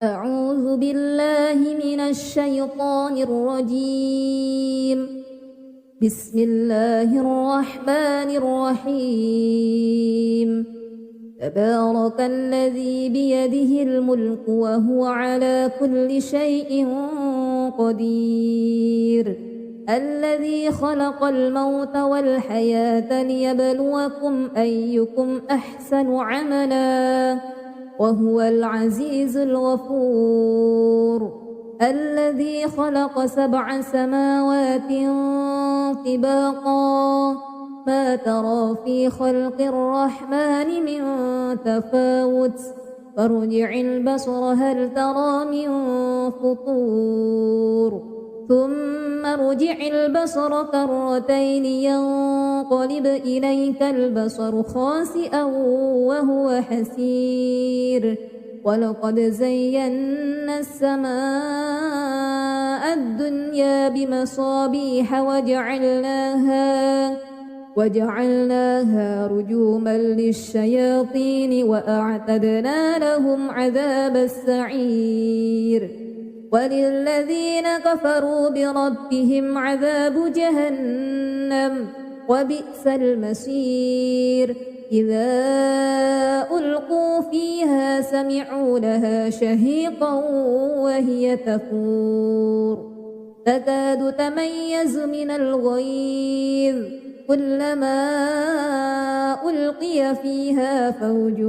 أعوذ بالله من الشيطان الرجيم. بسم الله الرحمن الرحيم. تبارك الذي بيده الملك وهو على كل شيء قدير. الذي خلق الموت والحياة ليبلوكم أيكم أحسن عملا وهو العزيز الغفور. الذي خلق 7 سماوات طباقا ما ترى في خلق الرحمن من تفاوت فارجع البصر هل ترى من فطور ثم ارجع البصر كرتين ينقلب إليك البصر خاسئا وهو حسير. ولقد زينا السماء الدنيا بمصابيح وجعلناها رجوما للشياطين وأعتدنا لهم عذاب السعير. وللذين كفروا بربهم عذاب جهنم وبئس المصير. إذا ألقوا فيها سمعوا لها شهيقا وهي تفور تكاد تميز من الغيظ كلما ألقي فيها فوج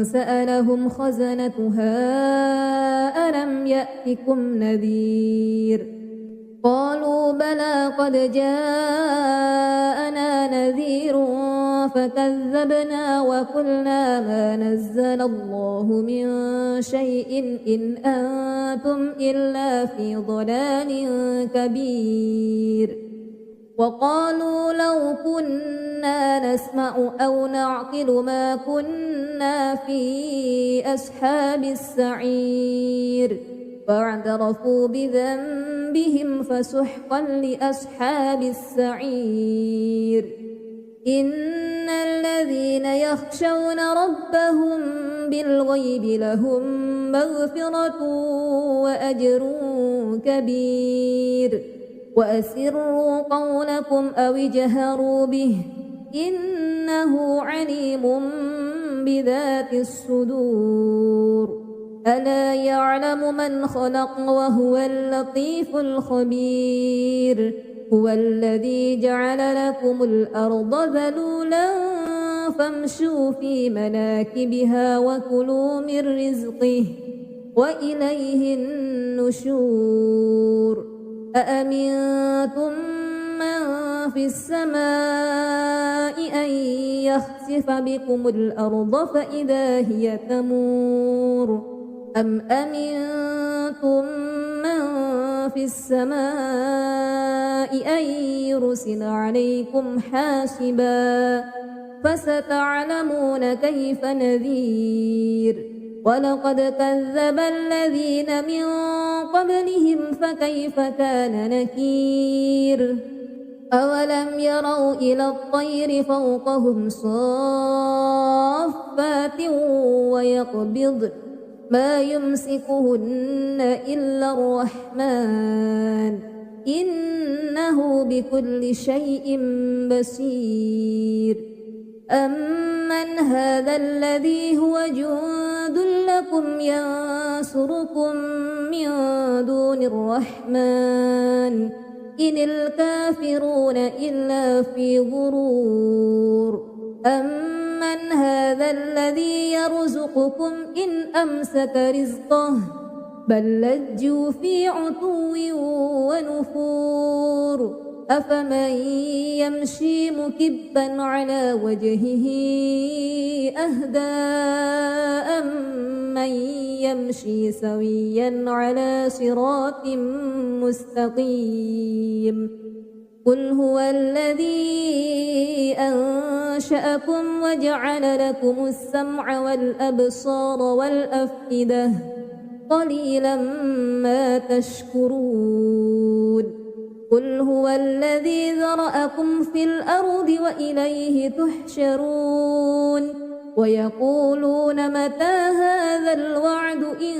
سألهم خزنتها ألم يأتكم نذير قالوا بلى قد جاءنا نذير فكذبنا وقلنا ما نزل الله من شيء إن أنتم إلا في ضلال كبير. وقالوا لو كنا نسمع أو نعقل ما كنا في أصحاب السعير فاعترفوا بذنبهم فسحقا لأصحاب السعير. إن الذين يخشون ربهم بالغيب لهم مغفرة وأجر كبير. وأسروا قولكم أو اجهروا به إنه عليم بذات الصدور. ألا يعلم من خلق وهو اللطيف الخبير. هو الذي جعل لكم الأرض ذلولا فامشوا في مناكبها وكلوا من رزقه وإليه النشور. أأمنتم من في السماء أن يخسف بكم الأرض فإذا هي تمور أم أمنتم من في السماء أن يرسل عليكم حاسبا فستعلمون كيف نذير. ولقد كذب الذين من قبلهم فكيف كان نكير. أولم يروا إلى الطير فوقهم صافات ويقبضن ما يمسكهن إلا الرحمن إنه بكل شيء بصير. أمن هذا الذي هو جند لكم ينصركم من دون الرحمن إن الكافرون إلا في غرور. أمن هذا الذي يرزقكم إن أمسك رزقه بل لجوا في عتو ونفور. أفمن يمشي مكبا على وجهه أهدى أمن يمشي سويا على صراط مستقيم. قل هو الذي أنشأكم وجعل لكم السمع والأبصار والأفئدة قليلا ما تشكرون. قل هو الذي ذرأكم في الأرض وإليه تحشرون. ويقولون متى هذا الوعد إن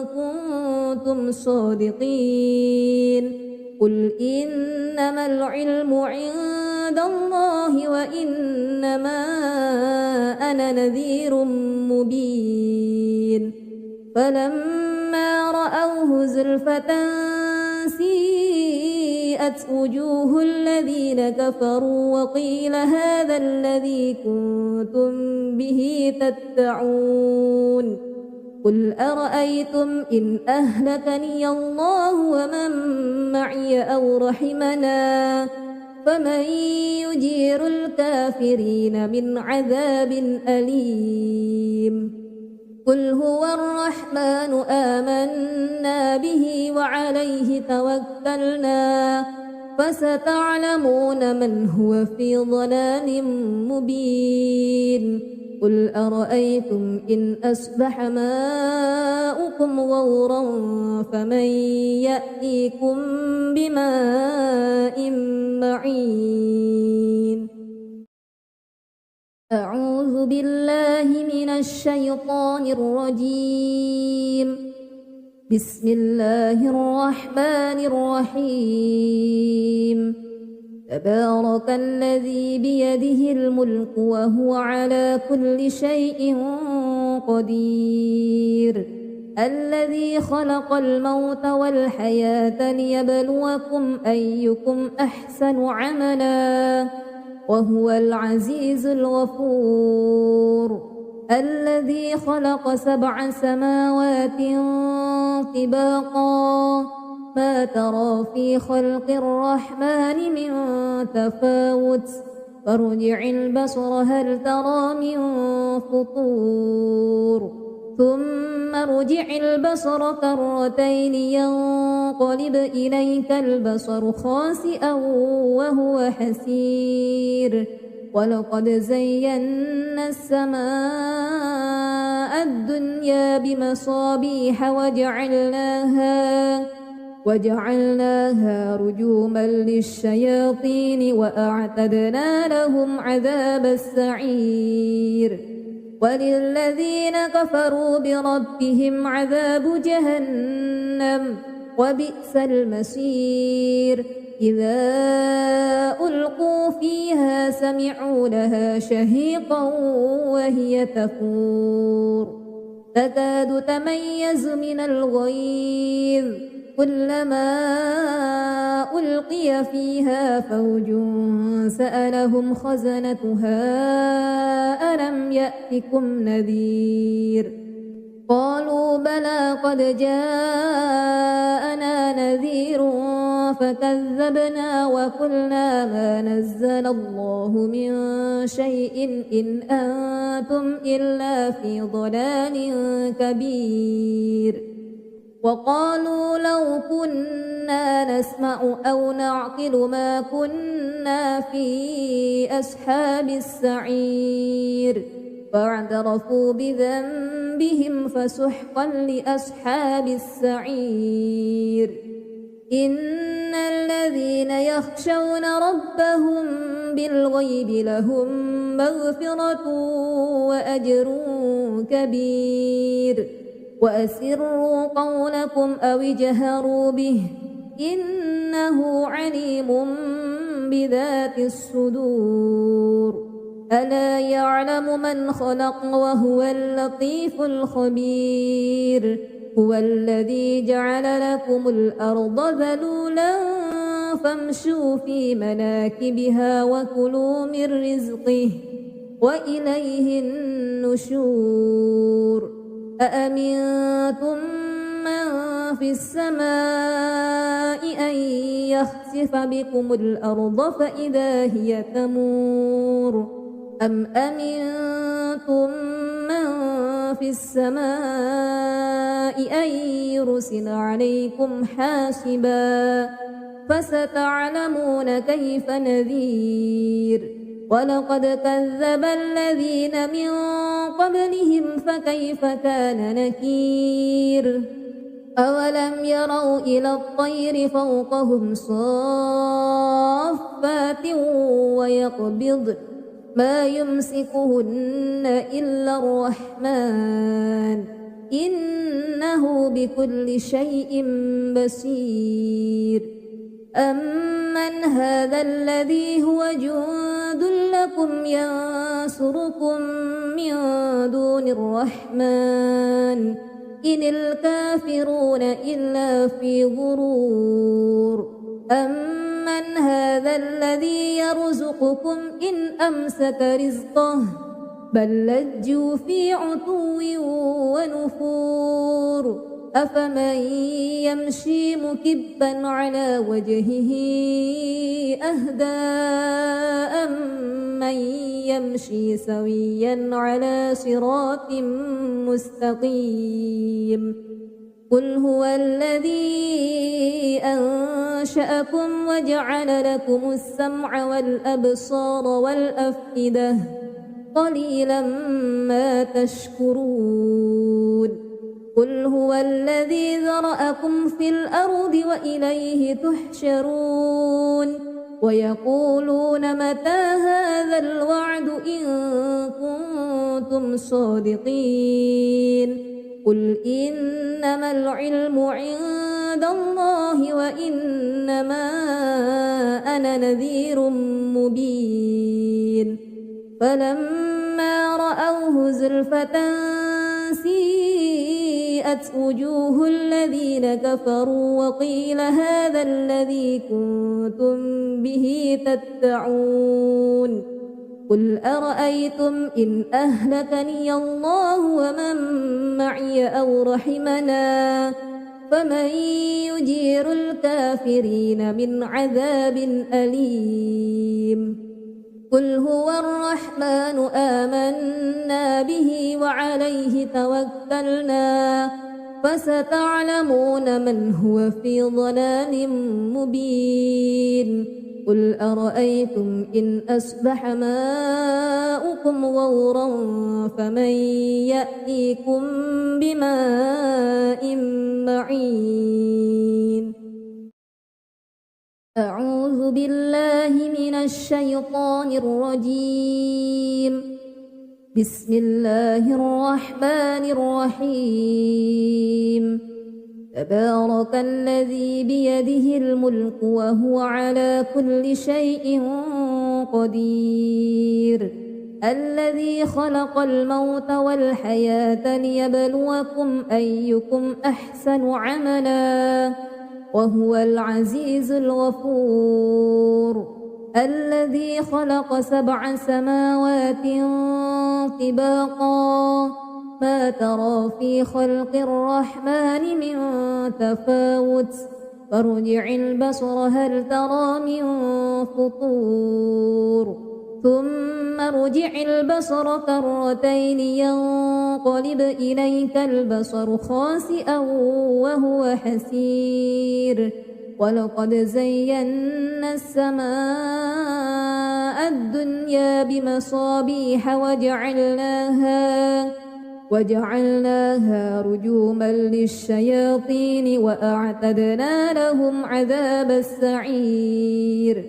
كنتم صادقين قل إنما العلم عند الله وإنما أنا نذير مبين فلما رأوه زلفة سيئت وجوه الذين كفروا وقيل هذا الذي كنتم به تدعون قل أرأيتم إن أهلكني الله ومن معي أو رحمنا فمن يجير الكافرين من عذاب أليم قل هو الرحمن آمنا به وعليه توكلنا فستعلمون من هو في ضلال مبين قل أرأيتم إن أصبح ماؤكم غورا فمن يأتيكم بماء معين أعوذ بالله من الشيطان الرجيم بسم الله الرحمن الرحيم تبارك الذي بيده الملك وهو على كل شيء قدير الذي خلق الموت والحياة ليبلوكم أيكم أحسن عملا وهو العزيز الغفور الذي خلق 7 سماوات طباقا ما ترى في خلق الرحمن من تفاوت فارجع البصر هل ترى من فطور ثم ارجع البصر كرتين ينقلب إليك البصر خاسئا وهو حسير ولقد زينا السماء الدنيا بمصابيح وجعلناها رجوما للشياطين وأعتدنا لهم عذاب السعير وللذين كفروا بربهم عذاب جهنم وبئس المصير إذا ألقوا فيها سمعوا لها شهيقا وهي تفور تكاد تميز من الغيظ كلما ألقي فيها فوج سألهم خزنتها ألم يأتكم نذير قالوا بلى قد جاءنا نذير فكذبنا وقلنا ما نزل الله من شيء إن أنتم إلا في ضلال كبير وقالوا لو كنا نسمع أو نعقل ما كنا في أصحاب السعير فاعترفوا بذنبهم فسحقا لأصحاب السعير إن الذين يخشون ربهم بالغيب لهم مغفرة وأجر كبير وأسروا قولكم أو اجهروا به إنه عليم بذات الصدور ألا يعلم من خلق وهو اللطيف الخبير هو الذي جعل لكم الأرض ذلولا فامشوا في مناكبها وكلوا من رزقه وإليه النشور أأمنتم من في السماء أن يخسف بكم الأرض فإذا هي تمور أم أمنتم من في السماء أن يرسل عليكم حاسبا فستعلمون كيف نذير ولقد كذب الذين من قبلهم فكيف كان نكير أولم يروا إلى الطير فوقهم صافات ما يمسكهن إلا الرحمن إنه بكل شيء بصير أمن هذا الذي هو جند لكم ينصركم من دون الرحمن إن الكافرون إلا في غرور أمن هذا الذي يرزقكم إن أمسك رزقه بل لجوا في عتو ونفور أفمن يمشي مكبا على وجهه أهدى أمن يمشي سويا على صراط مستقيم قل هو الذي أنشأكم وجعل لكم السمع والأبصار والأفئدة قليلا ما تشكرون قل هو الذي ذرأكم في الأرض وإليه تحشرون ويقولون متى هذا الوعد إن كنتم صادقين قل إنما العلم عند الله وإنما أنا نذير مبين فلما رأوه زلفة سيئت وجوه الذين كفروا وقيل هذا الذي كنتم به تدعون قل أرأيتم إن أهلكني الله ومن معي أو رحمنا فمن يجير الكافرين من عذاب أليم قل هو الرحمن آمنا به وعليه توكلنا فستعلمون من هو في ضلال مبين قل أرأيتم إن أصبح ماؤكم غورا فمن يأتيكم بماء معين أعوذ بالله من الشيطان الرجيم بسم الله الرحمن الرحيم تبارك الذي بيده الملك وهو على كل شيء قدير الذي خلق الموت والحياة ليبلوكم أيكم أحسن عملا وهو العزيز الغفور الذي خلق 7 سماوات طباقا ما ترى في خلق الرحمن من تفاوت فارجع البصر هل ترى من فطور ثم ارجع البصر كرتين ينقلب إليك البصر خاسئا وهو حسير ولقد زينا السماء الدنيا بمصابيح وجعلناها رجوما للشياطين وأعتدنا لهم عذاب السعير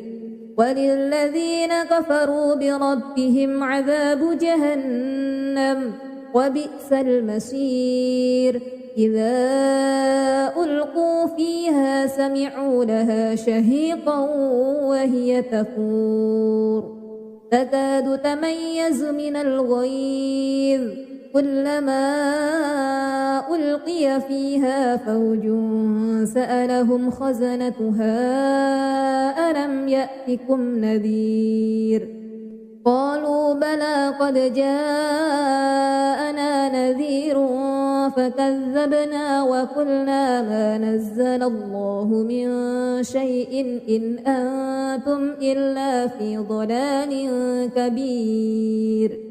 وللذين كفروا بربهم عذاب جهنم وبئس المصير إذا ألقوا فيها سمعوا لها شهيقا وهي تفور تكاد تميز من الغيظ كلما ألقي فيها فوج سألهم خزنتها ألم يأتكم نذير قالوا بلى قد جاءنا نذير فكذبنا وقلنا ما نزل الله من شيء إن أنتم إلا في ضلال كبير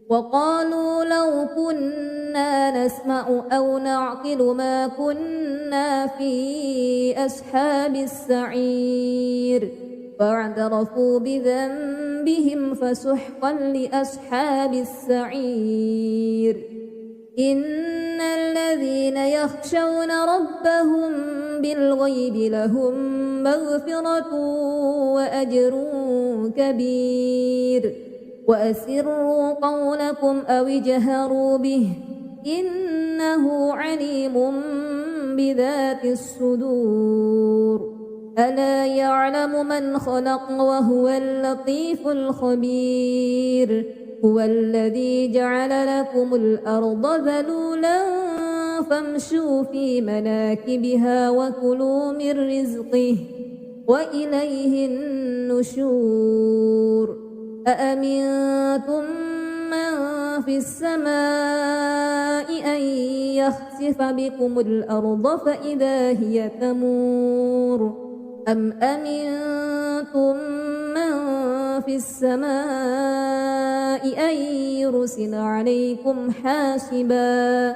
وقالوا لو كنا نسمع أو نعقل ما كنا في أصحاب السعير فاعترفوا بذنبهم فسحقا لأصحاب السعير إن الذين يخشون ربهم بالغيب لهم مغفرة وأجر كبير وأسروا قولكم أو اجهروا به إنه عليم بذات الصدور ألا يعلم من خلق وهو اللطيف الخبير هو الذي جعل لكم الأرض ذلولا فامشوا في مناكبها وكلوا من رزقه وإليه النشور أأمنتم من في السماء أن يخسف بكم الأرض فإذا هي تمور أم أمنتم من في السماء أن يرسل عليكم حاسبا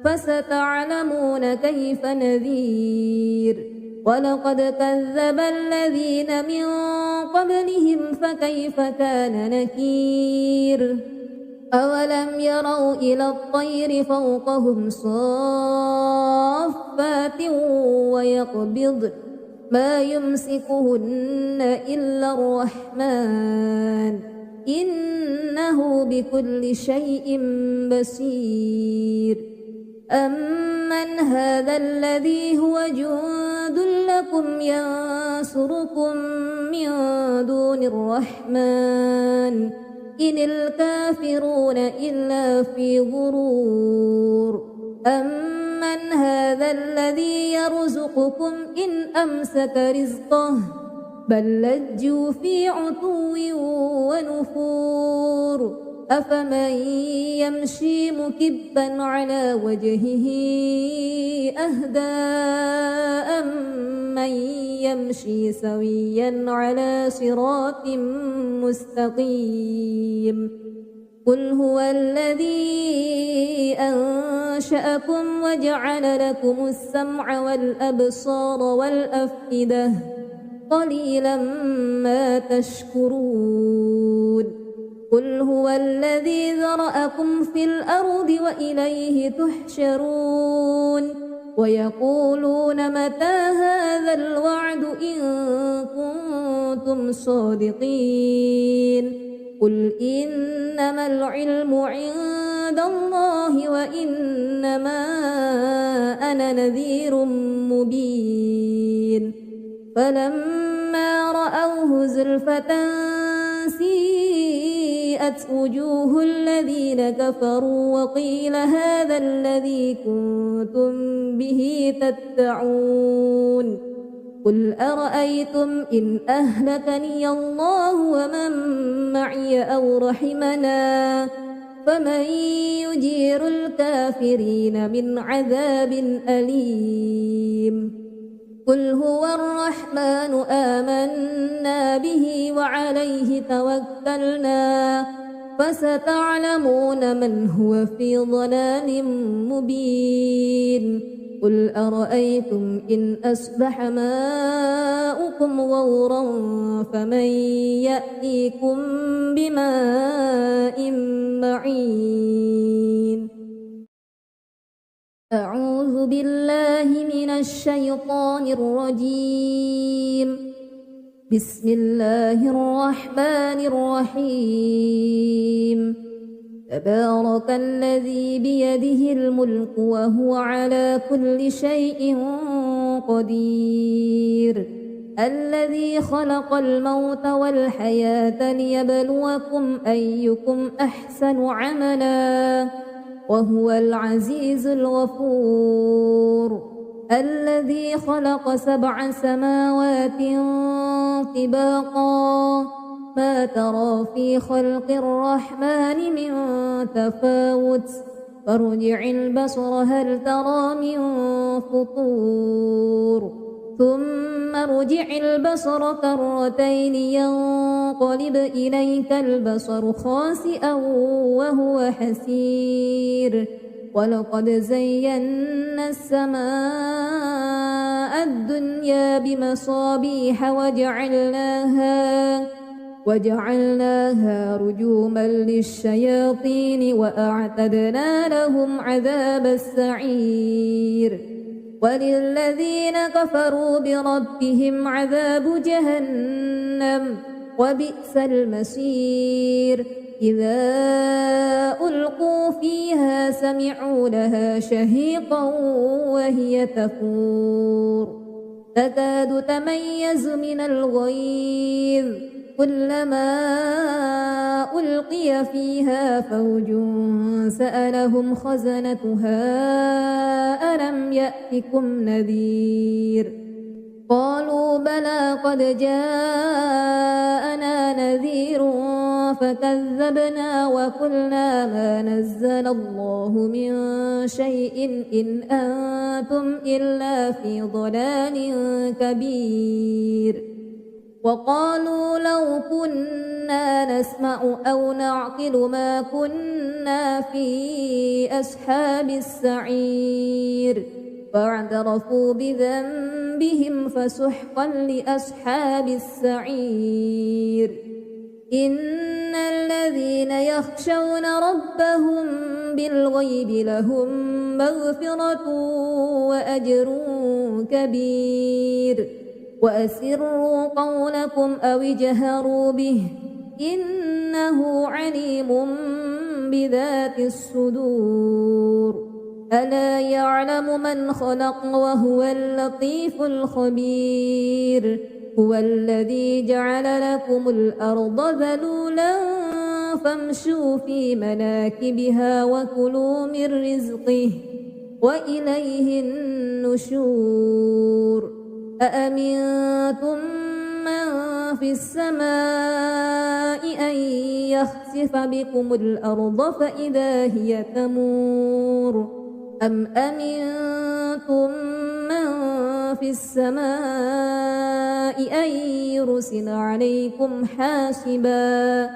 فستعلمون كيف نذير ولقد كذب الذين من قبلهم فكيف كان نكير أولم يروا إلى الطير فوقهم صافات ويقبضن ما يمسكهن إلا الرحمن إنه بكل شيء بصير أمن هذا الذي هو جند لكم ينصركم من دون الرحمن إن الكافرون إلا في غرور أمن هذا الذي يرزقكم إن أمسك رزقه بل لجوا في عتو ونفور أفمن يمشي مكبا على وجهه أهدى أمن يمشي سويا على صراط مستقيم قل هو الذي أنشأكم وجعل لكم السمع والأبصار والأفئدة قليلا ما تشكرون قل هو الذي ذرأكم في الأرض وإليه تحشرون ويقولون متى هذا الوعد إن كنتم صادقين قل إنما العلم عند الله وإنما أنا نذير مبين فلما رأوه زلفة سيئت وجوه الذين كفروا وقيل هذا الذي كنتم به تدعون قل أرأيتم إن أهلكني الله ومن معي أو رحمنا فمن يجير الكافرين من عذاب أليم قل هو الرحمن آمنا به وعليه توكلنا فستعلمون من هو في ضلال مبين قل أرأيتم إن أصبح ماؤكم غورا فمن يأتيكم بماء معين أعوذ بالله من الشيطان الرجيم بسم الله الرحمن الرحيم تبارك الذي بيده الملك وهو على كل شيء قدير الذي خلق الموت والحياة ليبلوكم أيكم أحسن عملا وهو العزيز الغفور الذي خلق 7 سماوات طباقا ما ترى في خلق الرحمن من تفاوت فارجع البصر هل ترى من فطور ثم ارجع البصر كرتين ينقلب إليك البصر خاسئا وهو حسير ولقد زينا السماء الدنيا بمصابيح وجعلناها رجوما للشياطين وأعتدنا لهم عذاب السعير وللذين كفروا بربهم عذاب جهنم وبئس المصير إذا ألقوا فيها سمعوا لها شهيقا وهي تفور تكاد تميز من الغيظ كلما ألقي فيها فوج سألهم خزنتها ألم يأتكم نذير قالوا بلى قد جاءنا نذير فكذبنا وقلنا ما نزل الله من شيء إن أنتم إلا في ضلال كبير وقالوا لو كنا نسمع أو نعقل ما كنا في أصحاب السعير فاعترفوا بذنبهم فسحقا لأصحاب السعير إن الذين يخشون ربهم بالغيب لهم مغفرة وأجر كبير وأسروا قولكم أو اجهروا به إنه عليم بذات الصدور ألا يعلم من خلق وهو اللطيف الخبير هو الذي جعل لكم الأرض ذلولا فامشوا في مناكبها وكلوا من رزقه وإليه النشور أأمنتم من في السماء أن يخسف بكم الأرض فإذا هي تمور أم أمنتم من في السماء أن يرسل عليكم حاسبا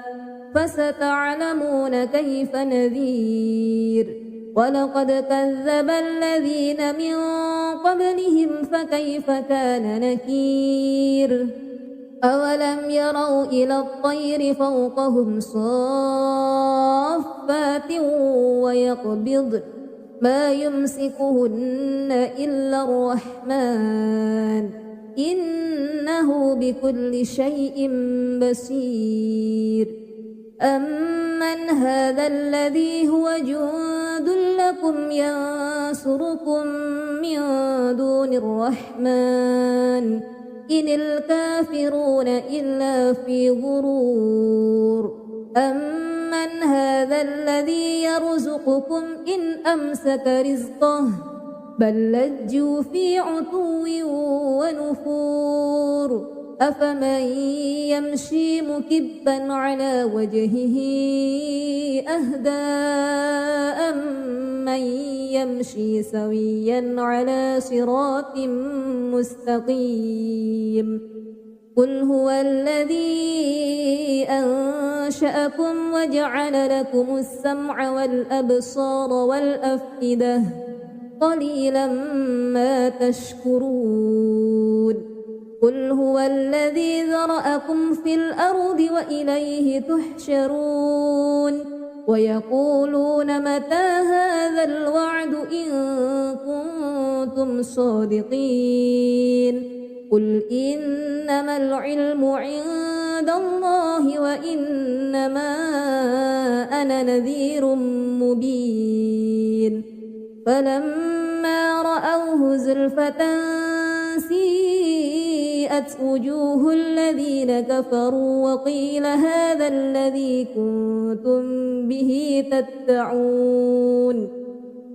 فستعلمون كيف نذير ولقد كذب الذين من قبلهم فكيف كان نكير أولم يروا إلى الطير فوقهم صافات ويقبض ما يمسكهن إلا الرحمن إنه بكل شيء بصير أمن هذا الذي هو جند لكم ينصركم من دون الرحمن إن الكافرون إلا في غرور أمن هذا الذي يرزقكم إن أمسك رزقه بل لجوا في عتو ونفور أفمن يمشي مكبا على وجهه أهدى أمن يمشي سويا على صراط مستقيم قل هو الذي أنشأكم وجعل لكم السمع والأبصار والأفئدة قليلا ما تشكرون قل هو الذي ذرأكم في الأرض وإليه تحشرون ويقولون متى هذا الوعد إن كنتم صادقين قل إنما العلم عند الله وإنما أنا نذير مبين فلما رأوه زلفة سيئت وجوه الذين كفروا وقيل هذا الذي كنتم به تدعون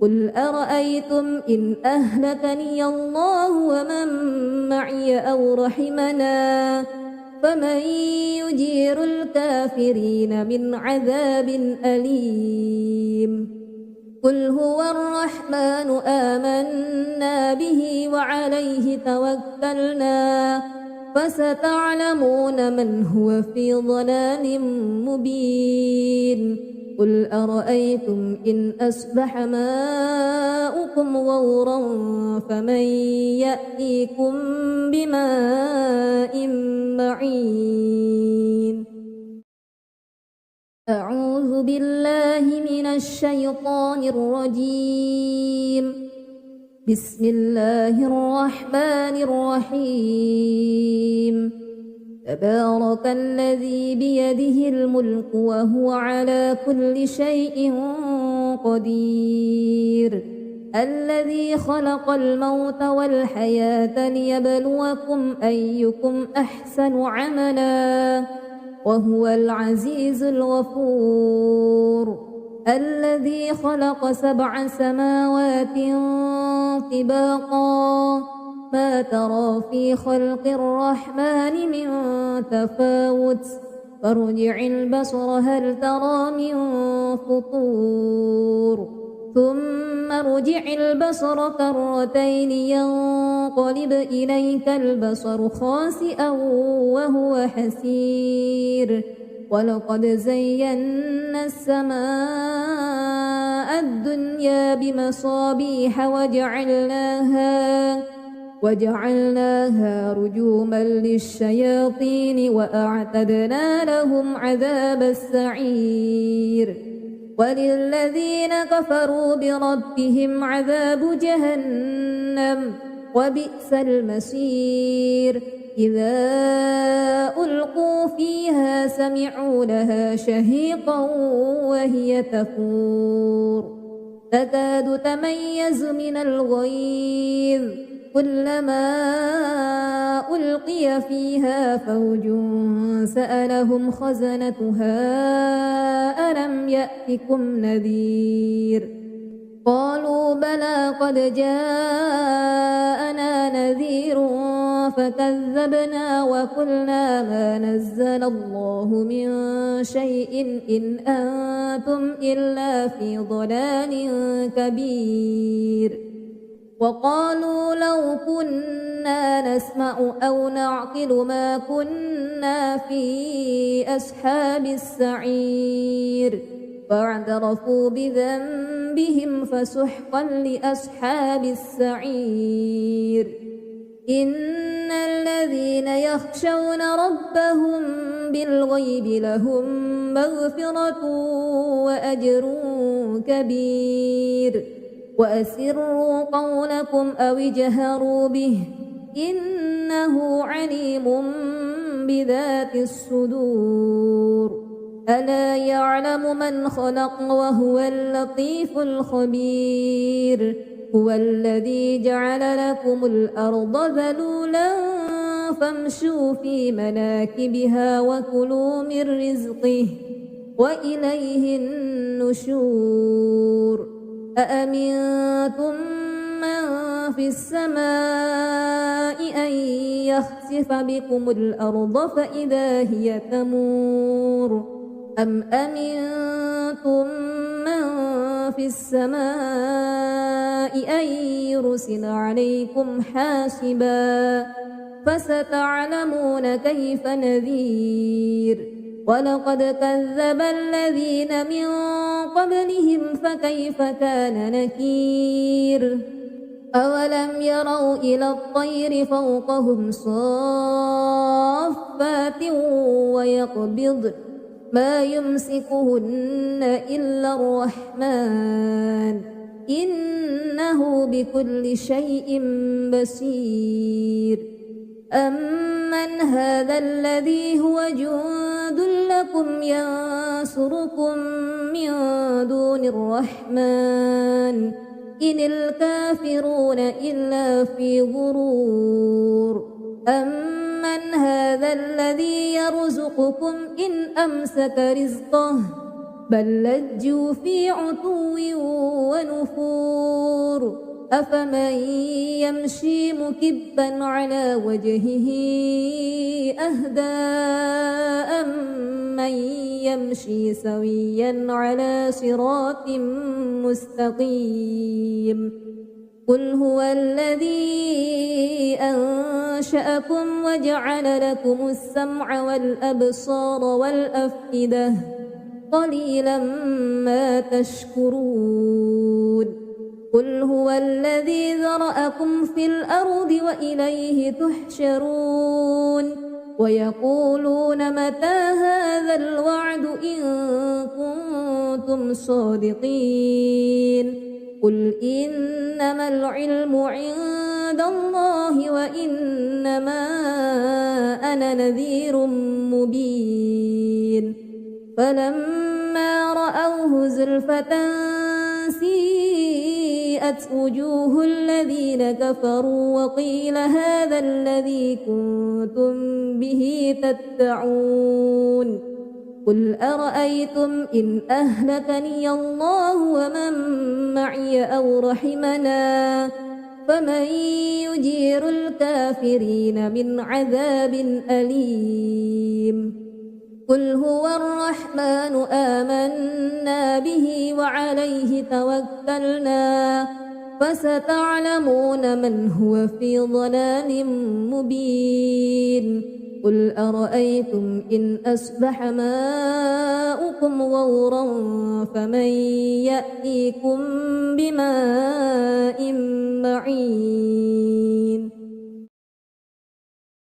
قل أرأيتم إن أهلكني الله ومن معي أو رحمنا فمن يجير الكافرين من عذاب أليم قل هو الرحمن آمنا به وعليه توكلنا فستعلمون من هو في ضلال مبين قل أرأيتم إن أصبح ماؤكم غورا فمن يأتيكم بماء معين أعوذ بالله من الشيطان الرجيم بسم الله الرحمن الرحيم تبارك الذي بيده الملك وهو على كل شيء قدير الذي خلق الموت والحياة ليبلوكم أيكم أحسن عملا وهو العزيز الغفور الذي خلق 7 سماوات طباقا ما ترى في خلق الرحمن من تفاوت فارجع البصر هل ترى من فطور ثم ارجع البصر كرتين ينقلب إليك البصر خاسئا وهو حسير ولقد زينا السماء الدنيا بمصابيح وجعلناها رجوما للشياطين وأعتدنا لهم عذاب السعير وللذين كفروا بربهم عذاب جهنم وبئس المصير إذا ألقوا فيها سمعوا لها شهيقا وهي تفور تكاد تميز من الغيظ كلما ألقي فيها فوج سألهم خزنتها ألم يأتكم نذير قالوا بلى قد جاءنا نذير فكذبنا وقلنا ما نزل الله من شيء إن أنتم إلا في ضلال كبير وقالوا لو كنا نسمع أو نعقل ما كنا في أصحاب السعير فاعترفوا بذنبهم فسحقا لأصحاب السعير إن الذين يخشون ربهم بالغيب لهم مغفرة وأجر كبير وأسروا قولكم أو اجهروا به إنه عليم بذات الصدور ألا يعلم من خلق وهو اللطيف الخبير هو الذي جعل لكم الأرض ذلولا فامشوا في مناكبها وكلوا من رزقه وإليه النشور أأمنتم من في السماء أن يخسف بكم الأرض فإذا هي تمور أم أمنتم من في السماء أن يرسل عليكم حاسبا فستعلمون كيف نذير ولقد كذب الذين من قبلهم فكيف كان نكير أولم يروا إلى الطير فوقهم صافات ويقبضن ما يمسكهن إلا الرحمن إنه بكل شيء بصير أمن هذا الذي هو جند لكم ينصركم من دون الرحمن إن الكافرون إلا في غرور أمن هذا الذي يرزقكم إن أمسك رزقه بل لجوا في عتو ونفور أفمن يمشي مكبا على وجهه أهدى أمن يمشي سويا على صراط مستقيم قل هو الذي أنشأكم وجعل لكم السمع والأبصار والأفئدة قليلا ما تشكرون قل هو الذي ذرأكم في الأرض وإليه تحشرون ويقولون متى هذا الوعد إن كنتم صادقين قل إنما العلم عند عند الله وإنما أنا نذير مبين فلما رأوه زلفة سيئت وجوه الذين كفروا وقيل هذا الذي كنتم به تدعون قل أرأيتم إن أهلكني الله ومن معي أو رحمنا فمن يجير الكافرين من عذاب أليم قل هو الرحمن آمنا به وعليه توكلنا فستعلمون من هو في ضلال مبين قل أرأيتم إن أصبح ماؤكم غورا فمن يأتيكم بماء معين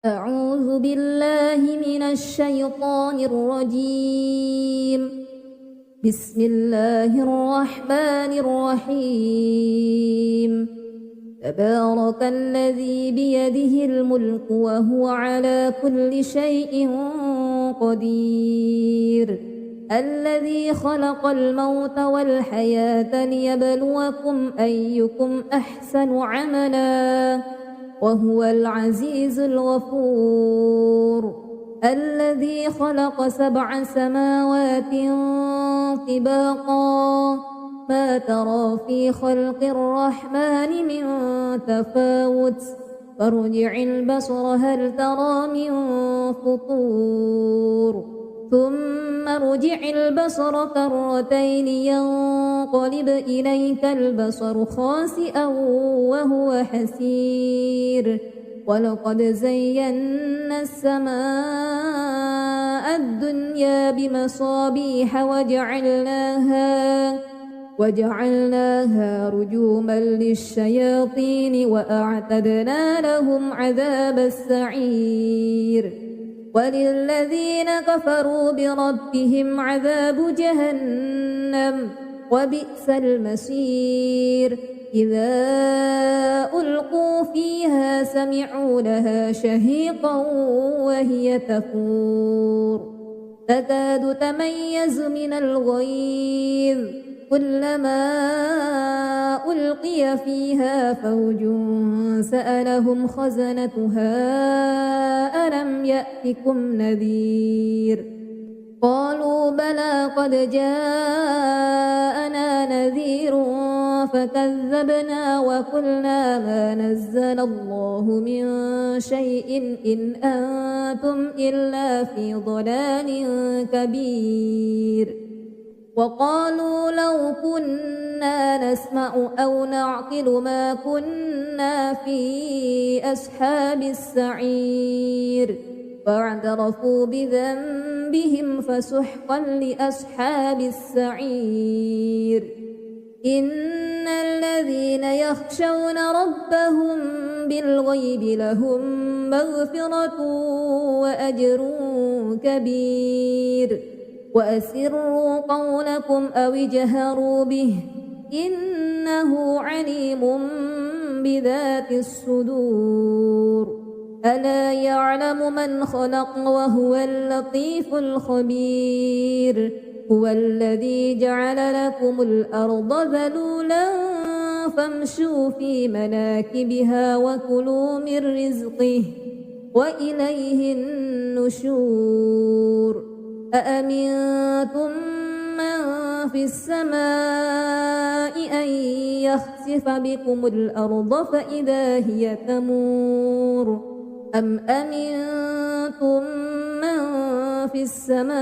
أعوذ بالله من الشيطان الرجيم بسم الله الرحمن الرحيم تبارك الذي بيده الملك وهو على كل شيء قدير الذي خلق الموت والحياة ليبلوكم أيكم أحسن عملا وهو العزيز الغفور الذي خلق 7 سماوات طباقا ما ترى في خلق الرحمن من تفاوت فارجع البصر هل ترى من فطور ثم ارجع البصر كرتين ينقلب إليك البصر خاسئا وهو حسير ولقد زينا السماء الدنيا بمصابيح وجعلناها رجوما للشياطين وأعتدنا لهم عذاب السعير وللذين كفروا بربهم عذاب جهنم وبئس المصير إذا ألقوا فيها سمعوا لها شهيقا وهي تفور تكاد تميز من الغيظ كلما ألقي فيها فوج سألهم خزنتها ألم يأتكم نذير قالوا بلى قد جاءنا نذير فكذبنا وقلنا ما نزل الله من شيء إن أنتم إلا في ضلال كبير وقالوا لو كنا نسمع أو نعقل ما كنا في أصحاب السعير فاعترفوا بذنبهم فسحقا لأصحاب السعير إن الذين يخشون ربهم بالغيب لهم مغفرة وأجر كبير وأسروا قولكم أو اجهروا به إنه عليم بذات الصدور ألا يعلم من خلق وهو اللطيف الخبير هو الذي جعل لكم الأرض ذلولا فامشوا في مناكبها وكلوا من رزقه وإليه النشور أأمنتم من في السماء أن يخسف بكم الأرض فإذا هي تمور أم أمنتم من في السماء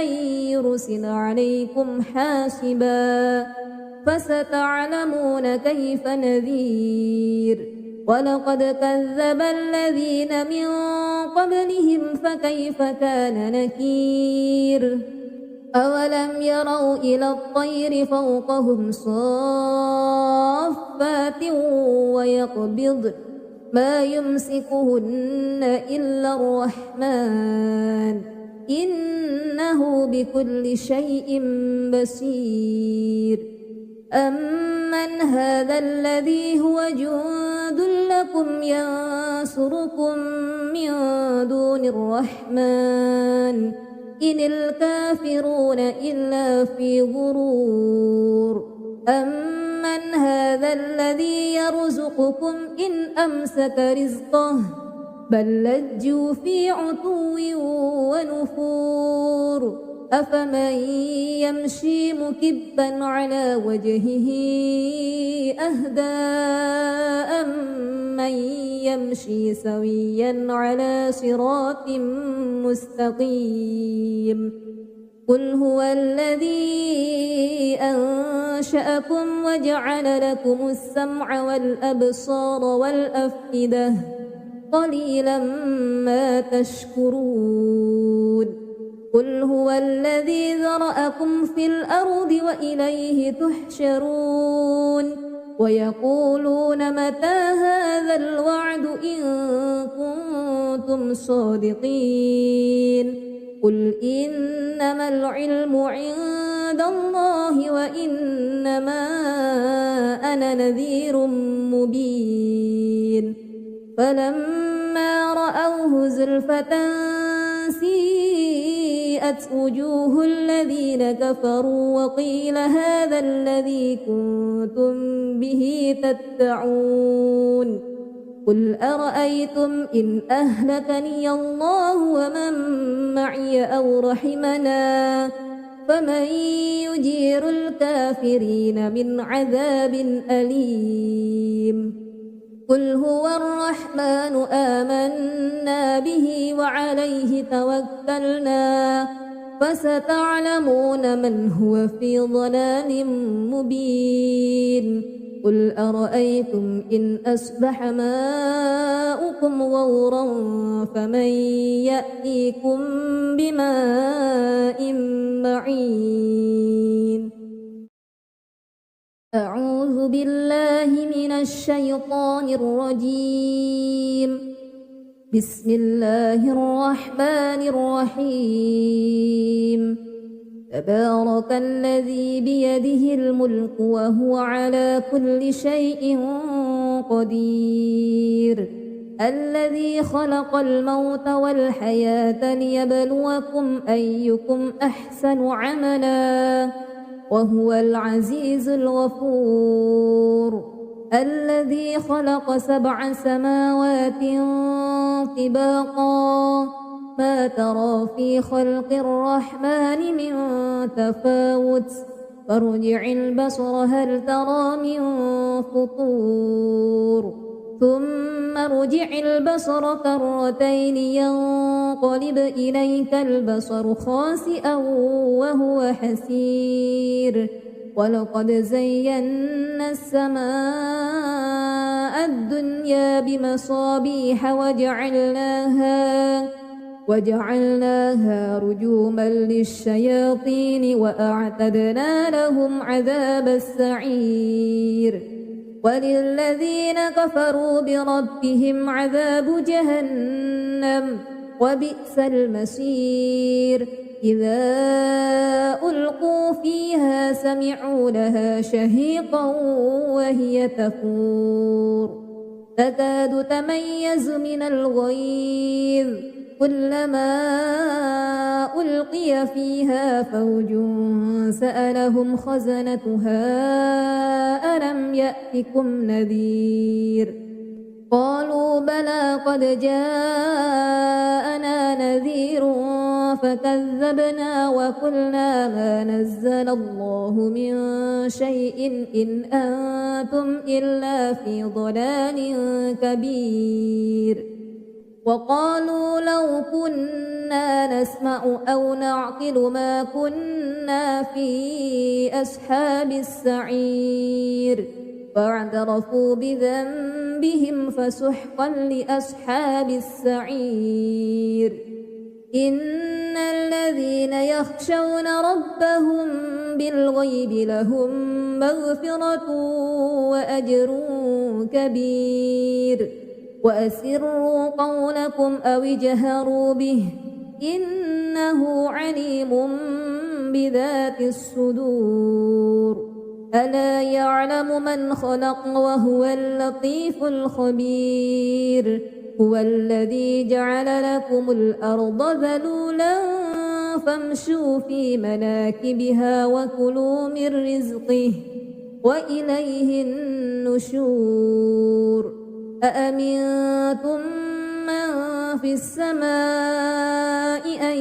أن يرسل عليكم حاسبا فستعلمون كيف نذير ولقد كذب الذين من قبلهم فكيف كان نكير أولم يروا إلى الطير فوقهم صافات ويقبض ما يمسكهن إلا الرحمن إنه بكل شيء بصير أمن هذا الذي هو جند لكم ينصركم من دون الرحمن إن الكافرون إلا في غرور أمن هذا الذي يرزقكم إن أمسك رزقه بل لجوا في عتو ونفور أفمن يمشي مكبا على وجهه أهدى أمن يمشي سويا على صراط مستقيم قل هو الذي أنشأكم وجعل لكم السمع والأبصار والأفئدة قليلا ما تشكرون قل هو الذي ذرأكم في الأرض وإليه تحشرون ويقولون متى هذا الوعد إن كنتم صادقين قل إنما العلم عند الله وإنما أنا نذير مبين فلما رأوه زلفة سيئت وجوه الذين كفروا وقيل هذا الذي كنتم به تدعون قل أرأيتم إن أهلكني الله ومن معي أو رحمنا فمن يجير الكافرين من عذاب أليم قل هو الرحمن آمنا به وعليه توكلنا فستعلمون من هو في ضلال مبين قل أرأيتم إن أصبح ماؤكم غورا فمن يأتيكم بماء معين أعوذ بالله من الشيطان الرجيم بسم الله الرحمن الرحيم تبارك الذي بيده الملك وهو على كل شيء قدير الذي خلق الموت والحياة ليبلوكم أيكم أحسن عملا وهو العزيز الغفور الذي خلق 7 سماوات طباقا ما ترى في خلق الرحمن من تفاوت فارجع البصر هل ترى من فطور ثم ارجع البصر كرتين ينقلب إليك البصر خاسئا وهو حسير ولقد زينا السماء الدنيا بمصابيح وجعلناها رجوما للشياطين وأعتدنا لهم عذاب السعير وللذين كفروا بربهم عذاب جهنم وبئس المصير إذا ألقوا فيها سمعوا لها شهيقا وهي تفور تكاد تميز من الغيظ كلما ألقي فيها فوج سألهم خزنتها ألم يأتكم نذير قالوا بلى قد جاءنا نذير فكذبنا وقلنا ما نزل الله من شيء إن أنتم إلا في ضلال كبير وقالوا لو كنا نسمع أو نعقل ما كنا في أصحاب السعير فاعترفوا بذنبهم فسحقا لأصحاب السعير إن الذين يخشون ربهم بالغيب لهم مغفرة وأجر كبير وأسروا قولكم أو اجهروا به إنه عليم بذات الصدور ألا يعلم من خلق وهو اللطيف الخبير هو الذي جعل لكم الأرض ذلولا فامشوا في مناكبها وكلوا من رزقه وإليه النشور أأمنتم من في السماء أن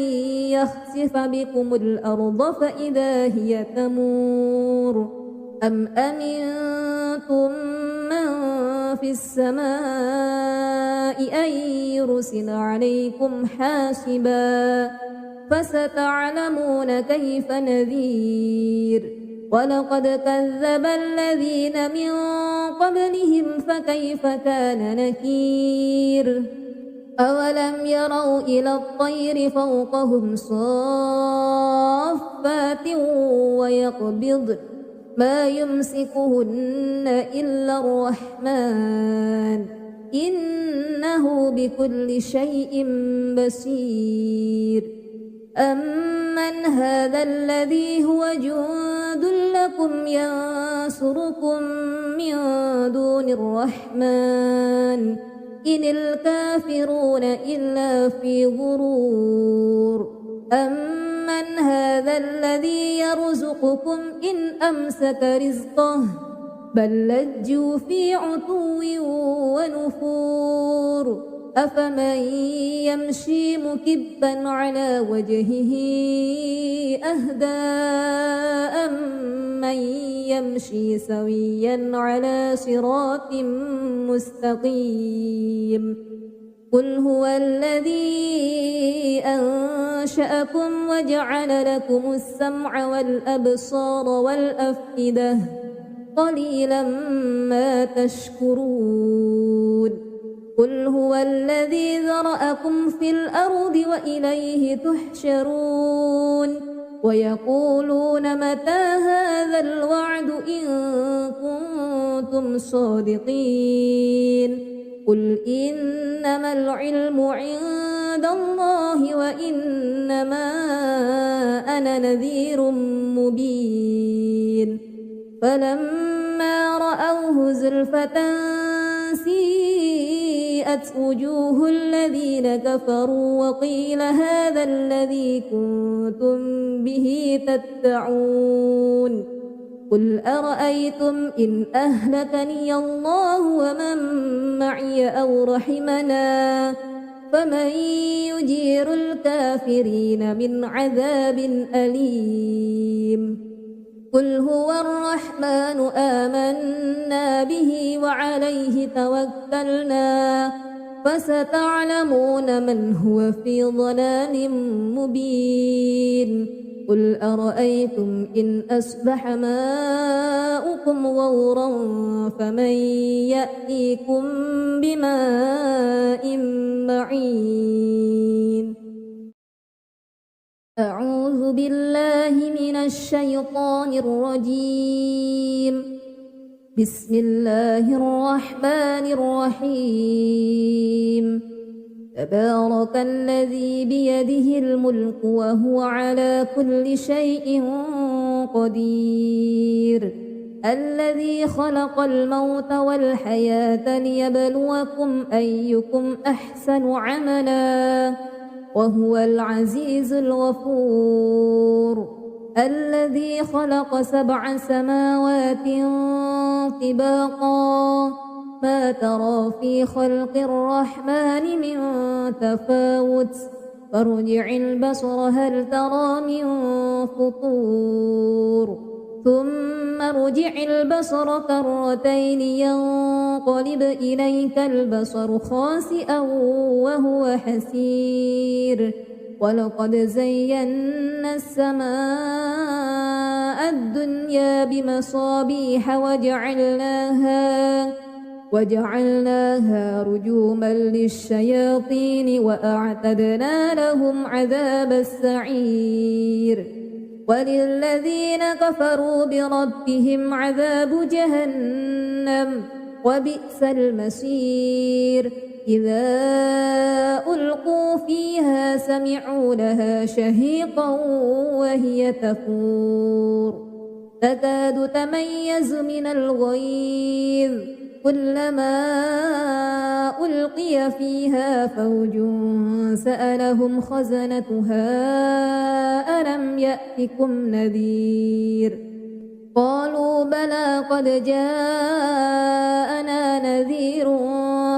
يخسف بكم الأرض فإذا هي تمور أم أمنتم من في السماء أن يرسل عليكم حاسبا فستعلمون كيف نذير ولقد كذب الذين من قبلهم فكيف كان نكير أولم يروا إلى الطير فوقهم صافات ويقبضن ما يمسكهن إلا الرحمن إنه بكل شيء بصير أمن هذا الذي هو جند لكم ينصركم من دون الرحمن إن الكافرون إلا في غرور أمن هذا الذي يرزقكم إن أمسك رزقه بل لجوا في عتو ونفور أفمن يمشي مكبا على وجهه أهدى أمن يمشي سويا على صراط مستقيم قل هو الذي أنشأكم وجعل لكم السمع والأبصار والأفئدة قليلا ما تشكرون قل هو الذي ذرأكم في الأرض وإليه تحشرون ويقولون متى هذا الوعد إن كنتم صادقين قل إنما العلم عند الله وإنما أنا نذير مبين فلما رأوه زلفة سيئت وجوه الذين كفروا وقيل هذا الذي كنتم به تدعون قل أرأيتم إن أهلكني الله ومن معي أو رحمنا فمن يجير الكافرين من عذاب أليم قل هو الرحمن آمنا به وعليه توكلنا فستعلمون من هو في ضلال مبين قل أرأيتم إن أصبح ماؤكم غورا فمن يأتيكم بماء معين أعوذ بالله من الشيطان الرجيم بسم الله الرحمن الرحيم تبارك الذي بيده الملك وهو على كل شيء قدير الذي خلق الموت والحياة ليبلوكم أيكم أحسن عملا وهو العزيز الغفور الذي خلق 7 سماوات طباقا ما ترى في خلق الرحمن من تفاوت فارجع البصر هل ترى من فطور ثم ارجع البصر كرتين ينقلب إليك البصر خاسئا وهو حسير ولقد زينا السماء الدنيا بمصابيح وجعلناها رجوما للشياطين وأعتدنا لهم عذاب السعير وللذين كفروا بربهم عذاب جهنم وبئس المصير إذا ألقوا فيها سمعوا لها شهيقا وهي تفور تكاد تميز من الغيظ كلما ألقي فيها فوج سألهم خزنتها ألم يأتكم نذير قالوا بلى قد جاءنا نذير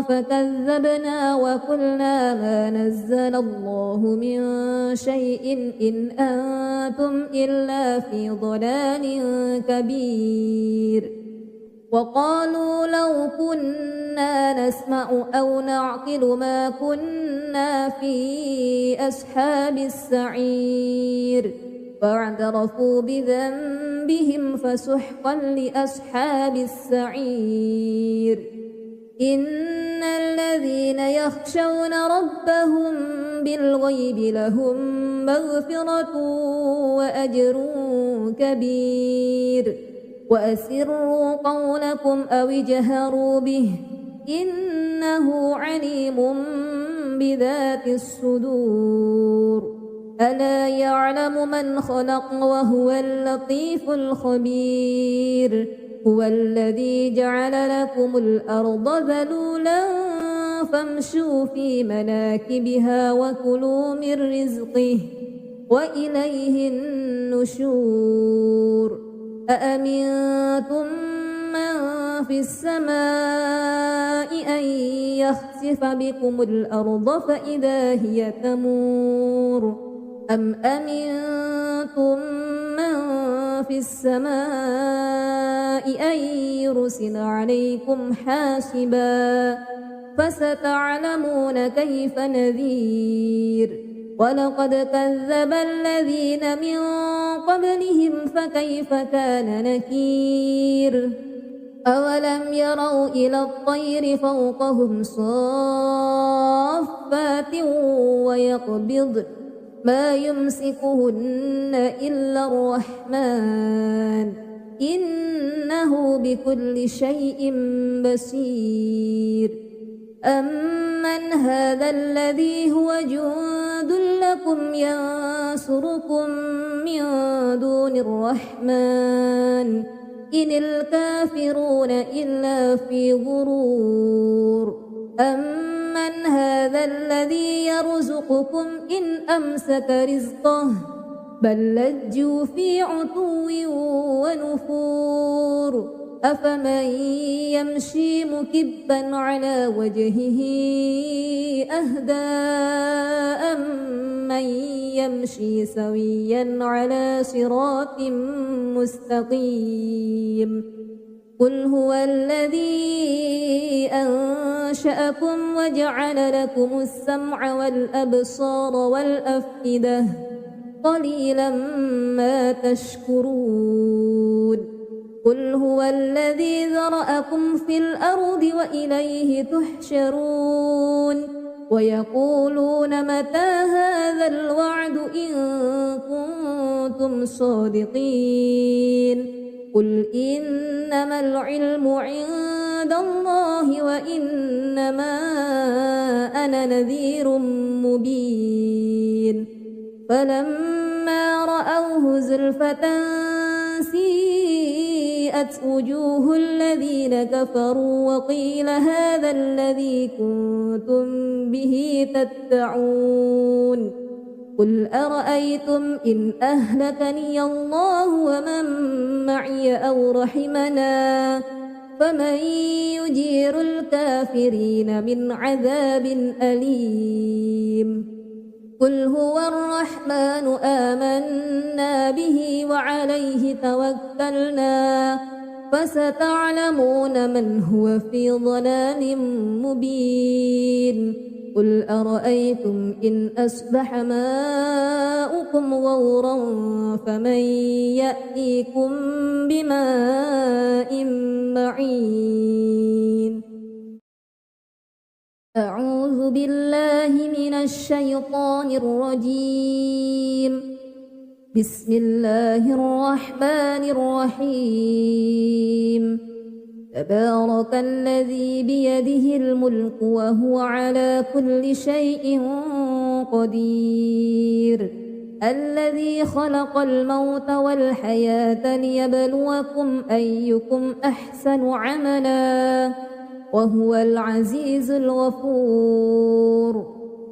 فكذبنا وقلنا ما نزل الله من شيء إن أنتم إلا في ضلال كبير وقالوا لو كنا نسمع أو نعقل ما كنا في أصحاب السعير فاعترفوا بذنبهم فسحقا لأصحاب السعير إن الذين يخشون ربهم بالغيب لهم مغفرة وأجر كبير وأسروا قولكم أو اجهروا به إنه عليم بذات الصدور ألا يعلم من خلق وهو اللطيف الخبير هو الذي جعل لكم الأرض ذلولا فامشوا في مناكبها وكلوا من رزقه وإليه النشور أأمنتم من في السماء أن يخسف بكم الأرض فإذا هي تمور أم أمنتم من في السماء أن يرسل عليكم حاسبا فستعلمون كيف نذير ولقد كذب الذين من قبلهم فكيف كان نكير أولم يروا إلى الطير فوقهم صافات ويقبض ما يمسكهن إلا الرحمن إنه بكل شيء بصير أمن هذا الذي هو جند لكم ينصركم من دون الرحمن إن الكافرون إلا في غرور أمن هذا الذي يرزقكم إن أمسك رزقه بل لجوا في عتو ونفور أفمن يمشي مكبا على وجهه أهدى أمن يمشي سويا على صراط مستقيم قل هو الذي أنشأكم وجعل لكم السمع والأبصار والأفئدة قليلا ما تشكرون قل هو الذي ذرأكم في الأرض وإليه تحشرون ويقولون متى هذا الوعد إن كنتم صادقين قل إنما العلم عند الله وإنما أنا نذير مبين فلما رأوه زلفة سيئت وجوه الذين كفروا وقيل هذا الذي كنتم به تدعون قل أرأيتم إن أهلكني الله ومن معي أو رحمنا فمن يجير الكافرين من عذاب أليم قل هو الرحمن آمنا به وعليه توكلنا فستعلمون من هو في ضلال مبين قل أرأيتم إن أصبح ماؤكم غورا فمن يأتيكم بماء معين أعوذ بالله من الشيطان الرجيم بسم الله الرحمن الرحيم تبارك الذي بيده الملك وهو على كل شيء قدير الذي خلق الموت والحياة ليبلوكم أيكم أحسن عملا وهو العزيز الغفور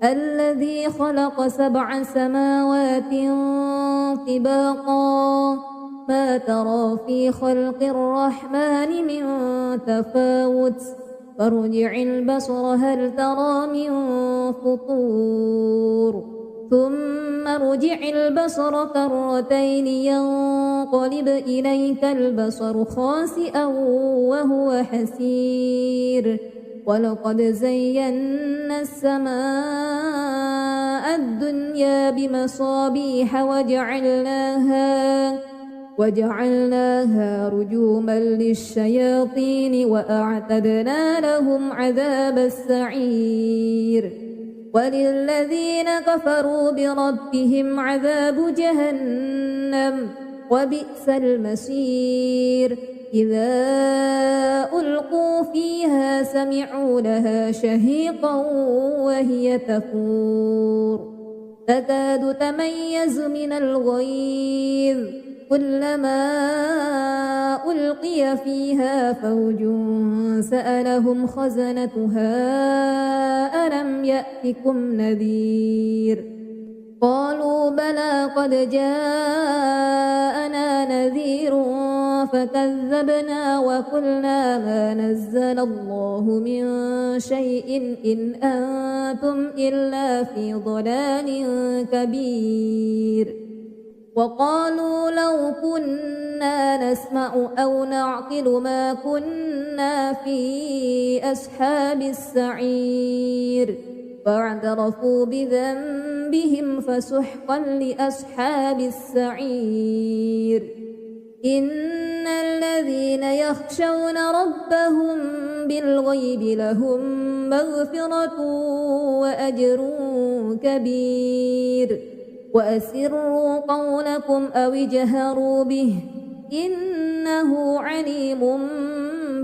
الذي خلق 7 سماوات طباقا ما ترى في خلق الرحمن من تفاوت فارجع البصر هل ترى من فطور ثم ارجع البصر كرتين ينقلب إليك البصر خاسئا وهو حسير ولقد زينا السماء الدنيا بمصابيح وجعلناها رجوما للشياطين وأعتدنا لهم عذاب السعير وللذين كفروا بربهم عذاب جهنم وبئس المصير إذا ألقوا فيها سمعوا لها شهيقا وهي تفور تكاد تميز من الغيظ كلما ألقي فيها فوج سألهم خزنتها ألم يأتكم نذير قالوا بلى قد جاءنا نذير فكذبنا وقلنا ما نزل الله من شيء إن أنتم إلا في ضلال كبير وقالوا لو كنا نسمع أو نعقل ما كنا في أصحاب السعير فاعترفوا بذنبهم فسحقا لأصحاب السعير إن الذين يخشون ربهم بالغيب لهم مغفرة وأجر كبير وأسروا قولكم أو اجهروا به إنه عليم